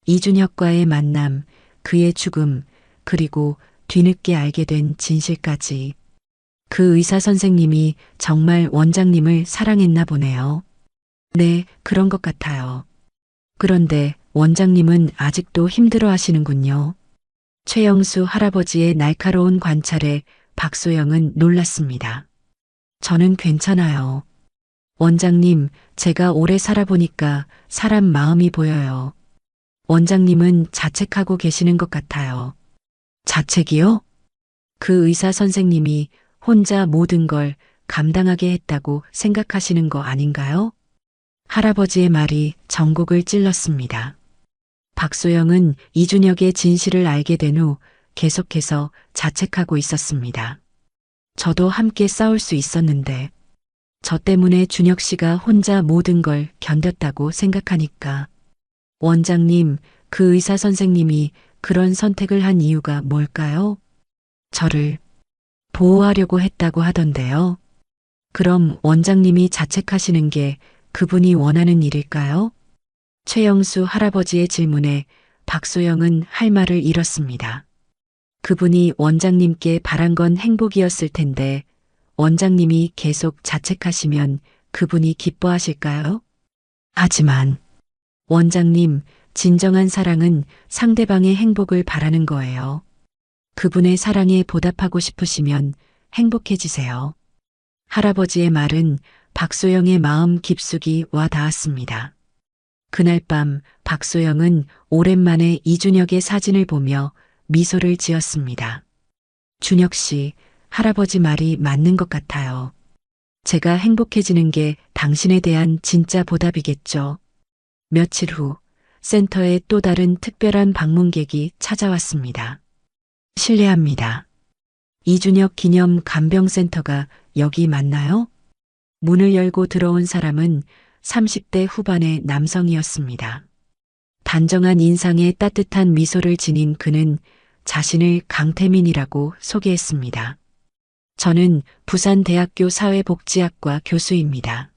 Speaker 1: 이준혁과의 만남, 그의 죽음, 그리고 뒤늦게 알게 된 진실까지. 그 의사 선생님이 정말 원장님을 사랑했나 보네요. 네, 그런 것 같아요. 그런데 원장님은 아직도 힘들어 하시는군요. 최영수 할아버지의 날카로운 관찰에 박소영은 놀랐습니다. 저는 괜찮아요. 원장님, 제가 오래 살아보니까 사람 마음이 보여요. 원장님은 자책하고 계시는 것 같아요. 자책이요? 그 의사 선생님이 혼자 모든 걸 감당하게 했다고 생각하시는 거 아닌가요? 할아버지의 말이 전곡을 찔렀습니다. 박소영은 이준혁의 진실을 알게 된 후 계속해서 자책하고 있었습니다. 저도 함께 싸울 수 있었는데 저 때문에 준혁 씨가 혼자 모든 걸 견뎠다고 생각하니까. 원장님, 그 의사 선생님이 그런 선택을 한 이유가 뭘까요? 저를 보호하려고 했다고 하던데요. 그럼 원장님이 자책하시는 게 그분이 원하는 일일까요? 최영수 할아버지의 질문에 박소영은 할 말을 잃었습니다. 그분이 원장님께 바란 건 행복이었을 텐데 원장님이 계속 자책하시면 그분이 기뻐하실까요? 하지만 원장님, 진정한 사랑은 상대방의 행복을 바라는 거예요. 그분의 사랑에 보답하고 싶으시면 행복해지세요. 할아버지의 말은 박소영의 마음 깊숙이 와 닿았습니다. 그날 밤 박소영은 오랜만에 이준혁의 사진을 보며 미소를 지었습니다. 준혁 씨, 할아버지 말이 맞는 것 같아요. 제가 행복해지는 게 당신에 대한 진짜 보답이겠죠. 며칠 후 센터에 또 다른 특별한 방문객이 찾아왔습니다. 실례합니다. 이준혁 기념 간병센터가 여기 맞나요? 문을 열고 들어온 사람은 30대 후반의 남성이었습니다. 단정한 인상에 따뜻한 미소를 지닌 그는 자신을 강태민이라고 소개했습니다. 저는 부산대학교 사회복지학과 교수입니다.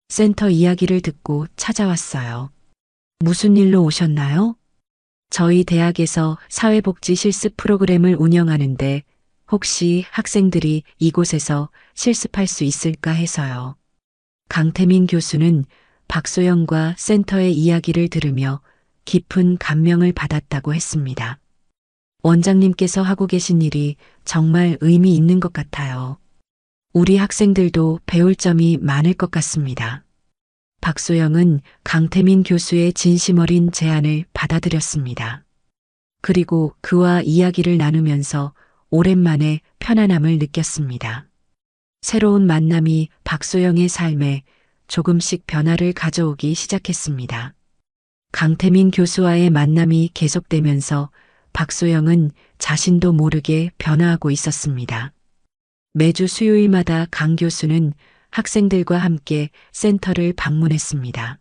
Speaker 1: 센터 이야기를 듣고 찾아왔어요. 무슨 일로 오셨나요? 저희 대학에서 사회복지 실습 프로그램을 운영하는데 혹시 학생들이 이곳에서 실습할 수 있을까 해서요. 강태민 교수는 박소영과 센터의 이야기를 들으며 깊은 감명을 받았다고 했습니다. 원장님께서 하고 계신 일이 정말 의미 있는 것 같아요. 우리 학생들도 배울 점이 많을 것 같습니다. 박소영은 강태민 교수의 진심 어린 제안을 받아들였습니다. 그리고 그와 이야기를 나누면서 오랜만에 편안함을 느꼈습니다. 새로운 만남이 박소영의 삶에 조금씩 변화를 가져오기 시작했습니다. 강태민 교수와의 만남이 계속되면서 박소영은 자신도 모르게 변화하고 있었습니다. 매주 수요일마다 강 교수는 학생들과 함께 센터를 방문했습니다.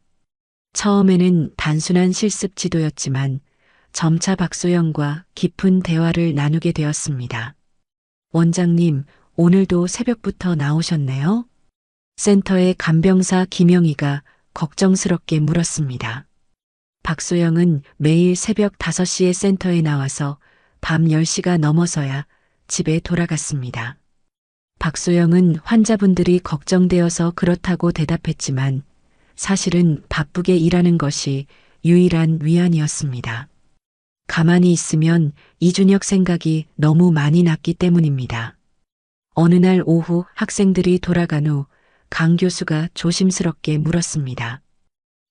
Speaker 1: 처음에는 단순한 실습 지도였지만 점차 박소영과 깊은 대화를 나누게 되었습니다. 원장님, 오늘도 새벽부터 나오셨네요? 센터의 간병사 김영희가 걱정스럽게 물었습니다. 박소영은 매일 새벽 5시에 센터에 나와서 밤 10시가 넘어서야 집에 돌아갔습니다. 박소영은 환자분들이 걱정되어서 그렇다고 대답했지만 사실은 바쁘게 일하는 것이 유일한 위안이었습니다. 가만히 있으면 이준혁 생각이 너무 많이 났기 때문입니다. 어느 날 오후 학생들이 돌아간 후 강 교수가 조심스럽게 물었습니다.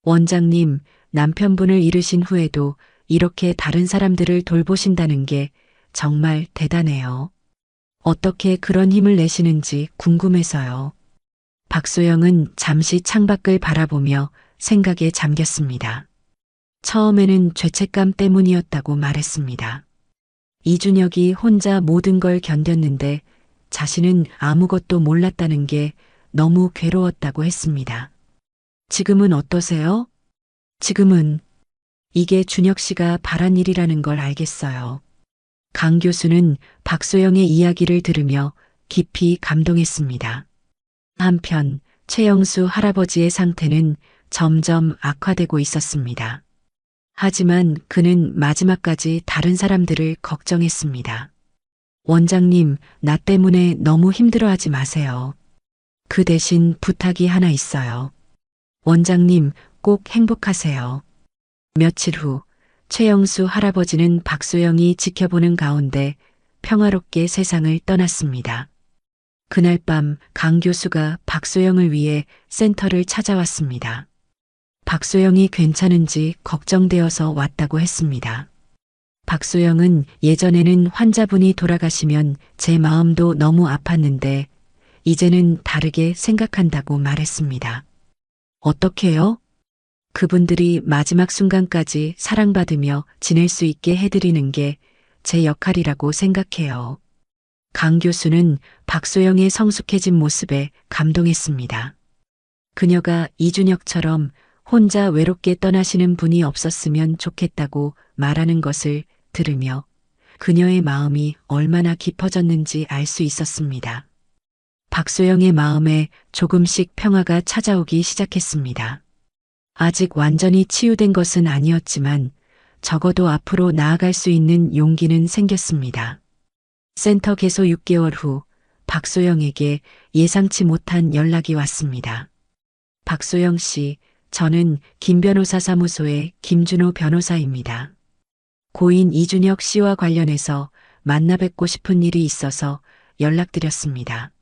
Speaker 1: 원장님, 남편분을 잃으신 후에도 이렇게 다른 사람들을 돌보신다는 게 정말 대단해요. 어떻게 그런 힘을 내시는지 궁금해서요. 박소영은 잠시 창밖을 바라보며 생각에 잠겼습니다. 처음에는 죄책감 때문이었다고 말했습니다. 이준혁이 혼자 모든 걸 견뎠는데 자신은 아무것도 몰랐다는 게 너무 괴로웠다고 했습니다. 지금은 어떠세요? 지금은 이게 준혁 씨가 바란 일이라는 걸 알겠어요. 강 교수는 박소영의 이야기를 들으며 깊이 감동했습니다. 한편 최영수 할아버지의 상태는 점점 악화되고 있었습니다. 하지만 그는 마지막까지 다른 사람들을 걱정했습니다. 원장님, 나 때문에 너무 힘들어하지 마세요. 그 대신 부탁이 하나 있어요. 원장님, 꼭 행복하세요. 며칠 후 최영수 할아버지는 박소영이 지켜보는 가운데 평화롭게 세상을 떠났습니다. 그날 밤 강 교수가 박소영을 위해 센터를 찾아왔습니다. 박소영이 괜찮은지 걱정되어서 왔다고 했습니다. 박소영은 예전에는 환자분이 돌아가시면 제 마음도 너무 아팠는데 이제는 다르게 생각한다고 말했습니다. 어떻게요? 그분들이 마지막 순간까지 사랑받으며 지낼 수 있게 해드리는 게 제 역할이라고 생각해요. 강 교수는 박소영의 성숙해진 모습에 감동했습니다. 그녀가 이준혁처럼 혼자 외롭게 떠나시는 분이 없었으면 좋겠다고 말하는 것을 들으며 그녀의 마음이 얼마나 깊어졌는지 알 수 있었습니다. 박소영의 마음에 조금씩 평화가 찾아오기 시작했습니다. 아직 완전히 치유된 것은 아니었지만 적어도 앞으로 나아갈 수 있는 용기는 생겼습니다. 센터 개소 6개월 후 박소영에게 예상치 못한 연락이 왔습니다. 박소영 씨, 저는 김 변호사 사무소의 김준호 변호사입니다. 고인 이준혁 씨와 관련해서 만나 뵙고 싶은 일이 있어서 연락드렸습니다.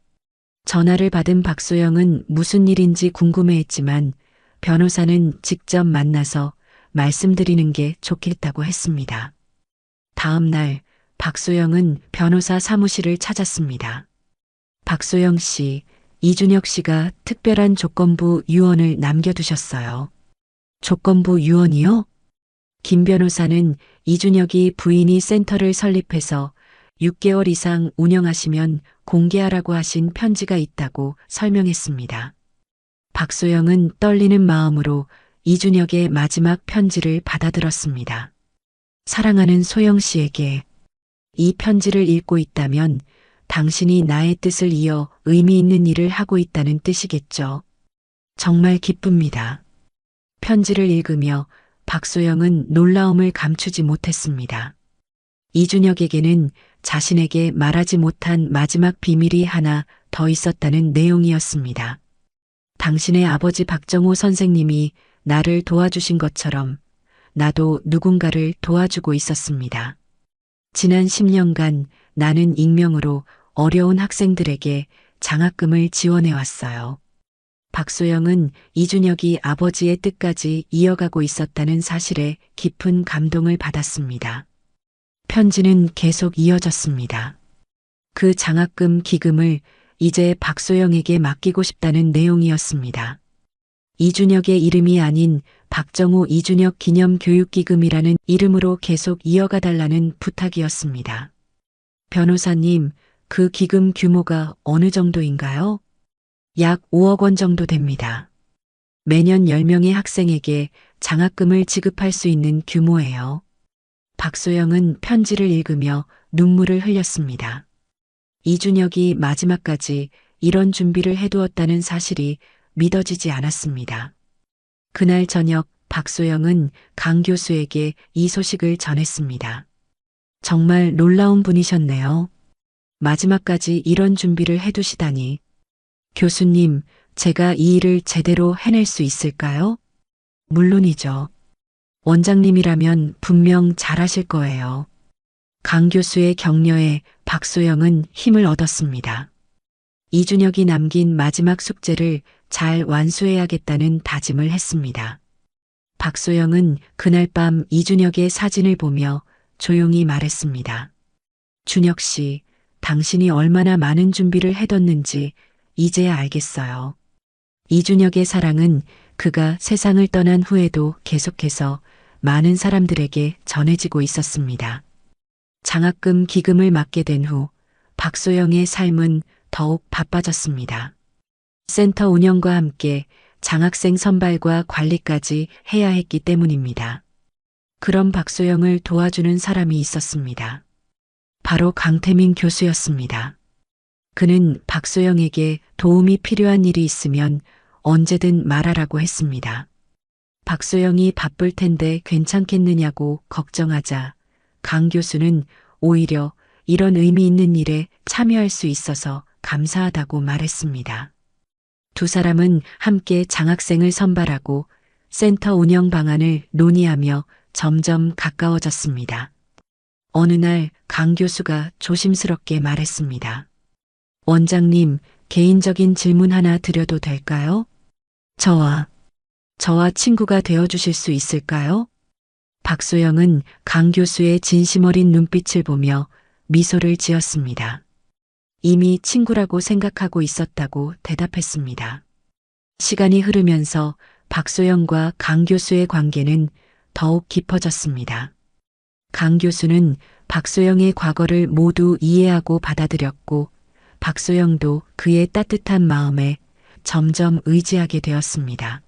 Speaker 1: 전화를 받은 박소영은 무슨 일인지 궁금해했지만 변호사는 직접 만나서 말씀드리는 게 좋겠다고 했습니다. 다음 날 박소영은 변호사 사무실을 찾았습니다. 박소영 씨, 이준혁 씨가 특별한 조건부 유언을 남겨두셨어요. 조건부 유언이요? 김 변호사는 이준혁이 부인이 센터를 설립해서 6개월 이상 운영하시면 공개하라고 하신 편지가 있다고 설명했습니다. 박소영은 떨리는 마음으로 이준혁의 마지막 편지를 받아들었습니다. 사랑하는 소영 씨에게 이 편지를 읽고 있다면 당신이 나의 뜻을 이어 의미 있는 일을 하고 있다는 뜻이겠죠. 정말 기쁩니다. 편지를 읽으며 박소영은 놀라움을 감추지 못했습니다. 이준혁에게는 자신에게 말하지 못한 마지막 비밀이 하나 더 있었다는 내용이었습니다. 당신의 아버지 박정호 선생님이 나를 도와주신 것처럼 나도 누군가를 도와주고 있었습니다. 지난 10년간 나는 익명으로 어려운 학생들에게 장학금을 지원해 왔어요. 박소영은 이준혁이 아버지의 뜻까지 이어가고 있었다는 사실에 깊은 감동을 받았습니다. 편지는 계속 이어졌습니다. 그 장학금 기금을 이제 박소영에게 맡기고 싶다는 내용이었습니다. 이준혁의 이름이 아닌 박정호 이준혁 기념교육기금이라는 이름으로 계속 이어가달라는 부탁이었습니다. 변호사님, 그 기금 규모가 어느 정도인가요? 약 5억 원 정도 됩니다. 매년 10명의 학생에게 장학금을 지급할 수 있는 규모예요. 박소영은 편지를 읽으며 눈물을 흘렸습니다. 이준혁이 마지막까지 이런 준비를 해두었다는 사실이 믿어지지 않았습니다. 그날 저녁 박소영은 강 교수에게 이 소식을 전했습니다. 정말 놀라운 분이셨네요. 마지막까지 이런 준비를 해두시다니. 교수님, 제가 이 일을 제대로 해낼 수 있을까요? 물론이죠. 원장님이라면 분명 잘하실 거예요. 강 교수의 격려에 박소영은 힘을 얻었습니다. 이준혁이 남긴 마지막 숙제를 잘 완수해야겠다는 다짐을 했습니다. 박소영은 그날 밤 이준혁의 사진을 보며 조용히 말했습니다. 준혁 씨, 당신이 얼마나 많은 준비를 해뒀는지 이제야 알겠어요. 이준혁의 사랑은 그가 세상을 떠난 후에도 계속해서 많은 사람들에게 전해지고 있었습니다. 장학금 기금을 맡게 된 후 박소영의 삶은 더욱 바빠졌습니다. 센터 운영과 함께 장학생 선발과 관리까지 해야 했기 때문입니다. 그런 박소영을 도와주는 사람이 있었습니다. 바로 강태민 교수였습니다. 그는 박소영에게 도움이 필요한 일이 있으면 언제든 말하라고 했습니다. 박소영이 바쁠 텐데 괜찮겠느냐고 걱정하자 강 교수는 오히려 이런 의미 있는 일에 참여할 수 있어서 감사하다고 말했습니다. 두 사람은 함께 장학생을 선발하고 센터 운영 방안을 논의하며 점점 가까워졌습니다. 어느 날 강 교수가 조심스럽게 말했습니다. 원장님, 개인적인 질문 하나 드려도 될까요? 저와 친구가 되어주실 수 있을까요? 박소영은 강 교수의 진심 어린 눈빛을 보며 미소를 지었습니다. 이미 친구라고 생각하고 있었다고 대답했습니다. 시간이 흐르면서 박소영과 강 교수의 관계는 더욱 깊어졌습니다. 강 교수는 박소영의 과거를 모두 이해하고 받아들였고 박소영도 그의 따뜻한 마음에 점점 의지하게 되었습니다.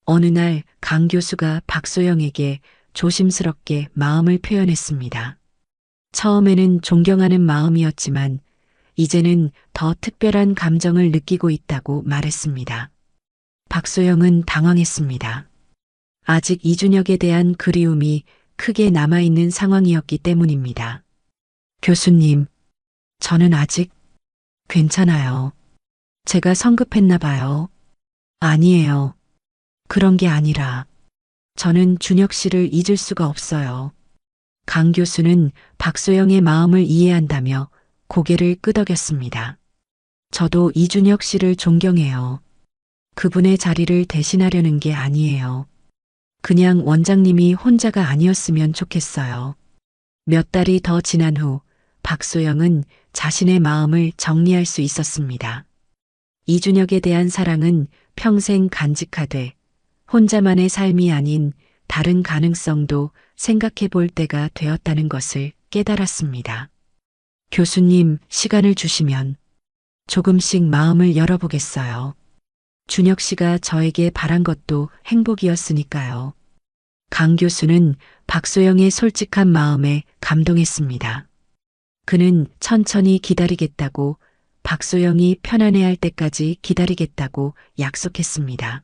Speaker 1: 어느 날 강 교수가 박소영에게 조심스럽게 마음을 표현했습니다. 처음에는 존경하는 마음이었지만 이제는 더 특별한 감정을 느끼고 있다고 말했습니다. 박소영은 당황했습니다. 아직 이준혁에 대한 그리움이 크게 남아있는 상황이었기 때문입니다. 교수님, 저는 아직 괜찮아요. 제가 성급했나 봐요. 아니에요. 그런 게 아니라 저는 준혁 씨를 잊을 수가 없어요. 강 교수는 박소영의 마음을 이해한다며 고개를 끄덕였습니다. 저도 이준혁 씨를 존경해요. 그분의 자리를 대신하려는 게 아니에요. 그냥 원장님이 혼자가 아니었으면 좋겠어요. 몇 달이 더 지난 후 박소영은 자신의 마음을 정리할 수 있었습니다. 이준혁에 대한 사랑은 평생 간직하되 혼자만의 삶이 아닌 다른 가능성도 생각해 볼 때가 되었다는 것을 깨달았습니다. 교수님, 시간을 주시면 조금씩 마음을 열어보겠어요. 준혁 씨가 저에게 바란 것도 행복이었으니까요. 강 교수는 박소영의 솔직한 마음에 감동했습니다. 그는 천천히 기다리겠다고, 박소영이 편안해할 때까지 기다리겠다고 약속했습니다.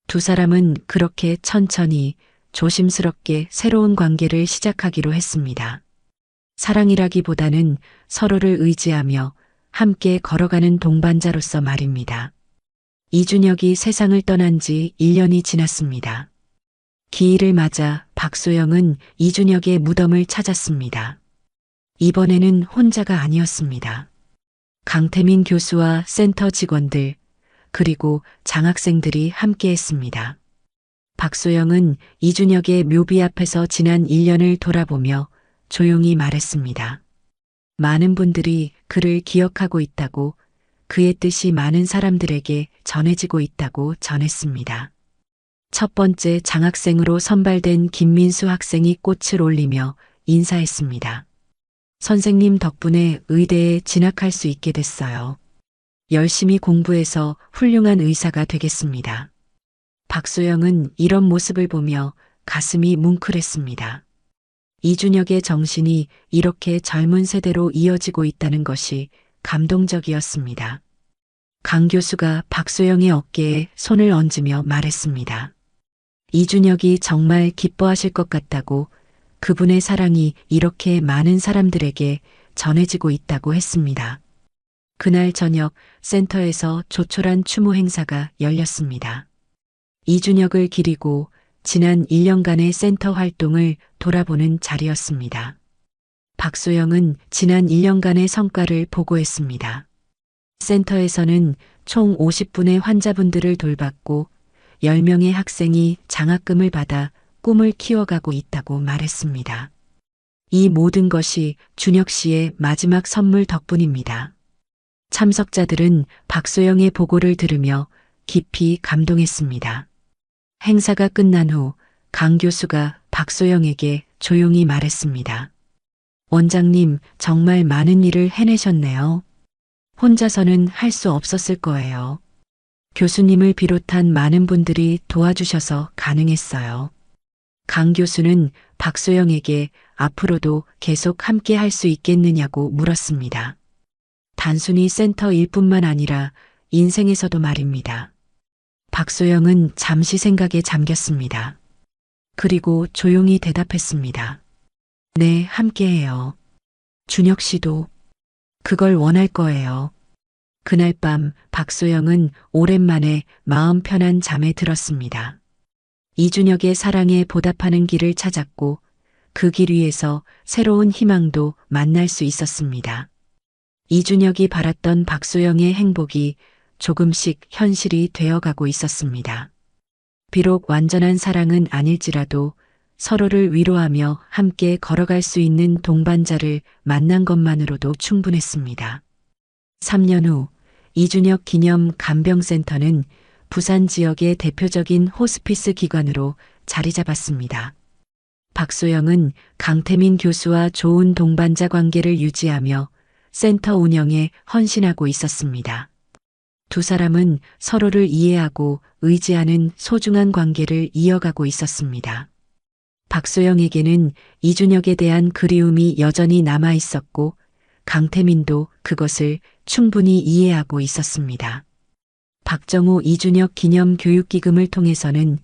Speaker 1: 두 사람은 그렇게 천천히 조심스럽게 새로운 관계를 시작하기로 했습니다. 사랑이라기보다는 서로를 의지하며 함께 걸어가는 동반자로서 말입니다. 이준혁이 세상을 떠난 지 1년이 지났습니다. 기일을 맞아 박소영은 이준혁의 무덤을 찾았습니다. 이번에는 혼자가 아니었습니다. 강태민 교수와 센터 직원들, 그리고 장학생들이 함께했습니다. 박소영은 이준혁의 묘비 앞에서 지난 1년을 돌아보며 조용히 말했습니다. 많은 분들이 그를 기억하고 있다고, 그의 뜻이 많은 사람들에게 전해지고 있다고 전했습니다. 첫 번째 장학생으로 선발된 김민수 학생이 꽃을 올리며 인사했습니다. 선생님 덕분에 의대에 진학할 수 있게 됐어요. 열심히 공부해서 훌륭한 의사가 되겠습니다. 박소영은 이런 모습을 보며 가슴이 뭉클했습니다. 이준혁의 정신이 이렇게 젊은 세대로 이어지고 있다는 것이 감동적이었습니다. 강 교수가 박소영의 어깨에 손을 얹으며 말했습니다. 이준혁이 정말 기뻐하실 것 같다고, 그분의 사랑이 이렇게 많은 사람들에게 전해지고 있다고 했습니다. 그날 저녁 센터에서 조촐한 추모 행사가 열렸습니다. 이준혁을 기리고 지난 1년간의 센터 활동을 돌아보는 자리였습니다. 박소영은 지난 1년간의 성과를 보고했습니다. 센터에서는 총 50분의 환자분들을 돌봤고 10명의 학생이 장학금을 받아 꿈을 키워가고 있다고 말했습니다. 이 모든 것이 준혁 씨의 마지막 선물 덕분입니다. 참석자들은 박소영의 보고를 들으며 깊이 감동했습니다. 행사가 끝난 후 강 교수가 박소영에게 조용히 말했습니다. 원장님, 정말 많은 일을 해내셨네요. 혼자서는 할 수 없었을 거예요. 교수님을 비롯한 많은 분들이 도와주셔서 가능했어요. 강 교수는 박소영에게 앞으로도 계속 함께 할 수 있겠느냐고 물었습니다. 단순히 센터 일뿐만 아니라 인생에서도 말입니다. 박소영은 잠시 생각에 잠겼습니다. 그리고 조용히 대답했습니다. 네, 함께해요. 준혁 씨도 그걸 원할 거예요. 그날 밤 박소영은 오랜만에 마음 편한 잠에 들었습니다. 이준혁의 사랑에 보답하는 길을 찾았고 그 길 위에서 새로운 희망도 만날 수 있었습니다. 이준혁이 바랐던 박소영의 행복이 조금씩 현실이 되어가고 있었습니다. 비록 완전한 사랑은 아닐지라도 서로를 위로하며 함께 걸어갈 수 있는 동반자를 만난 것만으로도 충분했습니다. 3년 후 이준혁 기념 간병센터는 부산 지역의 대표적인 호스피스 기관으로 자리 잡았습니다. 박소영은 강태민 교수와 좋은 동반자 관계를 유지하며 센터 운영에 헌신하고 있었습니다. 두 사람은 서로를 이해하고 의지하는 소중한 관계를 이어가고 있었습니다. 박소영에게는 이준혁에 대한 그리움이 여전히 남아 있었고 강태민도 그것을 충분히 이해하고 있었습니다. 박정호 이준혁 기념 교육기금을 통해서는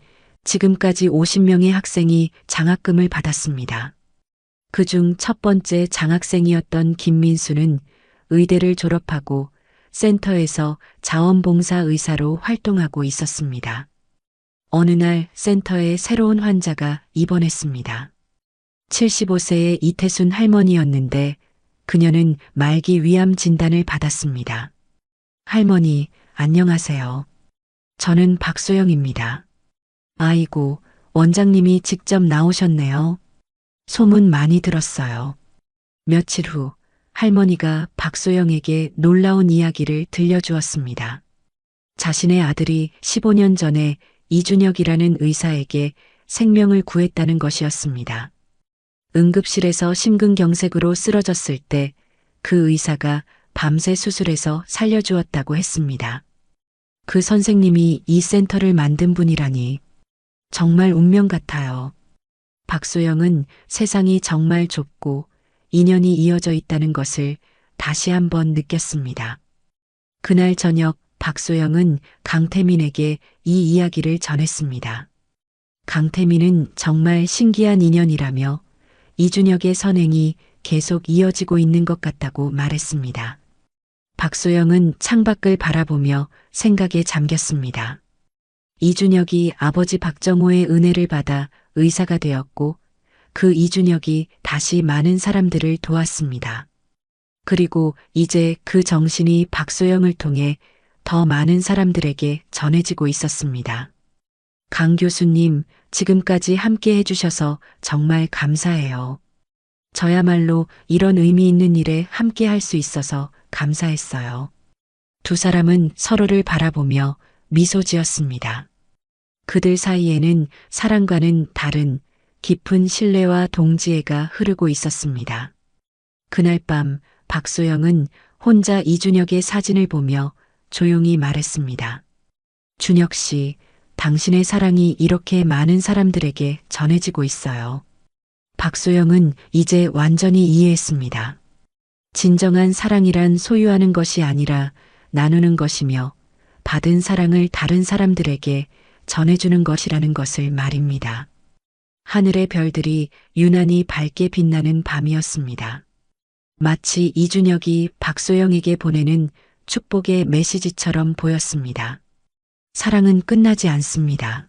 Speaker 1: 지금까지 50명의 학생이 장학금을 받았습니다. 그중 첫 번째 장학생이었던 김민수는 의대를 졸업하고 센터에서 자원봉사 의사로 활동하고 있었습니다. 어느 날 센터에 새로운 환자가 입원했습니다. 75세의 이태순 할머니였는데 그녀는 말기 위암 진단을 받았습니다. 할머니, 안녕하세요. 저는 박소영입니다. 아이고, 원장님이 직접 나오셨네요. 소문 많이 들었어요. 며칠 후 할머니가 박소영에게 놀라운 이야기를 들려주었습니다. 자신의 아들이 15년 전에 이준혁이라는 의사에게 생명을 구했다는 것이었습니다. 응급실에서 심근경색으로 쓰러졌을 때 그 의사가 밤새 수술해서 살려주었다고 했습니다. 그 선생님이 이 센터를 만든 분이라니 정말 운명 같아요. 박소영은 세상이 정말 좁고 인연이 이어져 있다는 것을 다시 한번 느꼈습니다. 그날 저녁 박소영은 강태민에게 이 이야기를 전했습니다. 강태민은 정말 신기한 인연이라며 이준혁의 선행이 계속 이어지고 있는 것 같다고 말했습니다. 박소영은 창밖을 바라보며 생각에 잠겼습니다. 이준혁이 아버지 박정호의 은혜를 받아 의사가 되었고 그 이준혁이 다시 많은 사람들을 도왔습니다. 그리고 이제 그 정신이 박소영을 통해 더 많은 사람들에게 전해지고 있었습니다. 강 교수님, 지금까지 함께 해주셔서 정말 감사해요. 저야말로 이런 의미 있는 일에 함께 할 수 있어서 감사했어요. 두 사람은 서로를 바라보며 미소 지었습니다. 그들 사이에는 사랑과는 다른 깊은 신뢰와 동지애가 흐르고 있었습니다. 그날 밤 박소영은 혼자 이준혁의 사진을 보며 조용히 말했습니다. 준혁 씨, 당신의 사랑이 이렇게 많은 사람들에게 전해지고 있어요. 박소영은 이제 완전히 이해했습니다. 진정한 사랑이란 소유하는 것이 아니라 나누는 것이며 받은 사랑을 다른 사람들에게 전해주는 것이라는 것을 말입니다. 하늘의 별들이 유난히 밝게 빛나는 밤이었습니다. 마치 이준혁이 박소영에게 보내는 축복의 메시지처럼 보였습니다. 사랑은 끝나지 않습니다.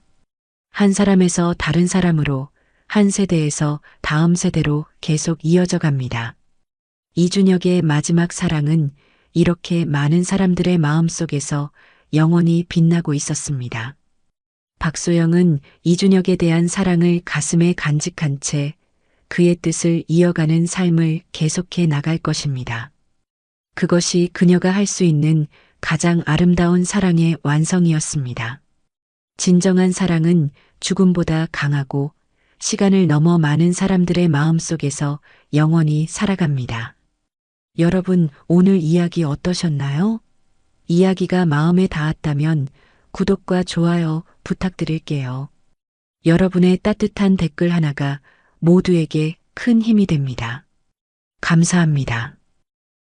Speaker 1: 한 사람에서 다른 사람으로, 한 세대에서 다음 세대로 계속 이어져 갑니다. 이준혁의 마지막 사랑은 이렇게 많은 사람들의 마음속에서 영원히 빛나고 있었습니다. 박소영은 이준혁에 대한 사랑을 가슴에 간직한 채 그의 뜻을 이어가는 삶을 계속해 나갈 것입니다. 그것이 그녀가 할 수 있는 가장 아름다운 사랑의 완성이었습니다. 진정한 사랑은 죽음보다 강하고 시간을 넘어 많은 사람들의 마음속에서 영원히 살아갑니다. 여러분, 오늘 이야기 어떠셨나요? 이야기가 마음에 닿았다면 구독과 좋아요 부탁드릴게요. 여러분의 따뜻한 댓글 하나가 모두에게 큰 힘이 됩니다. 감사합니다.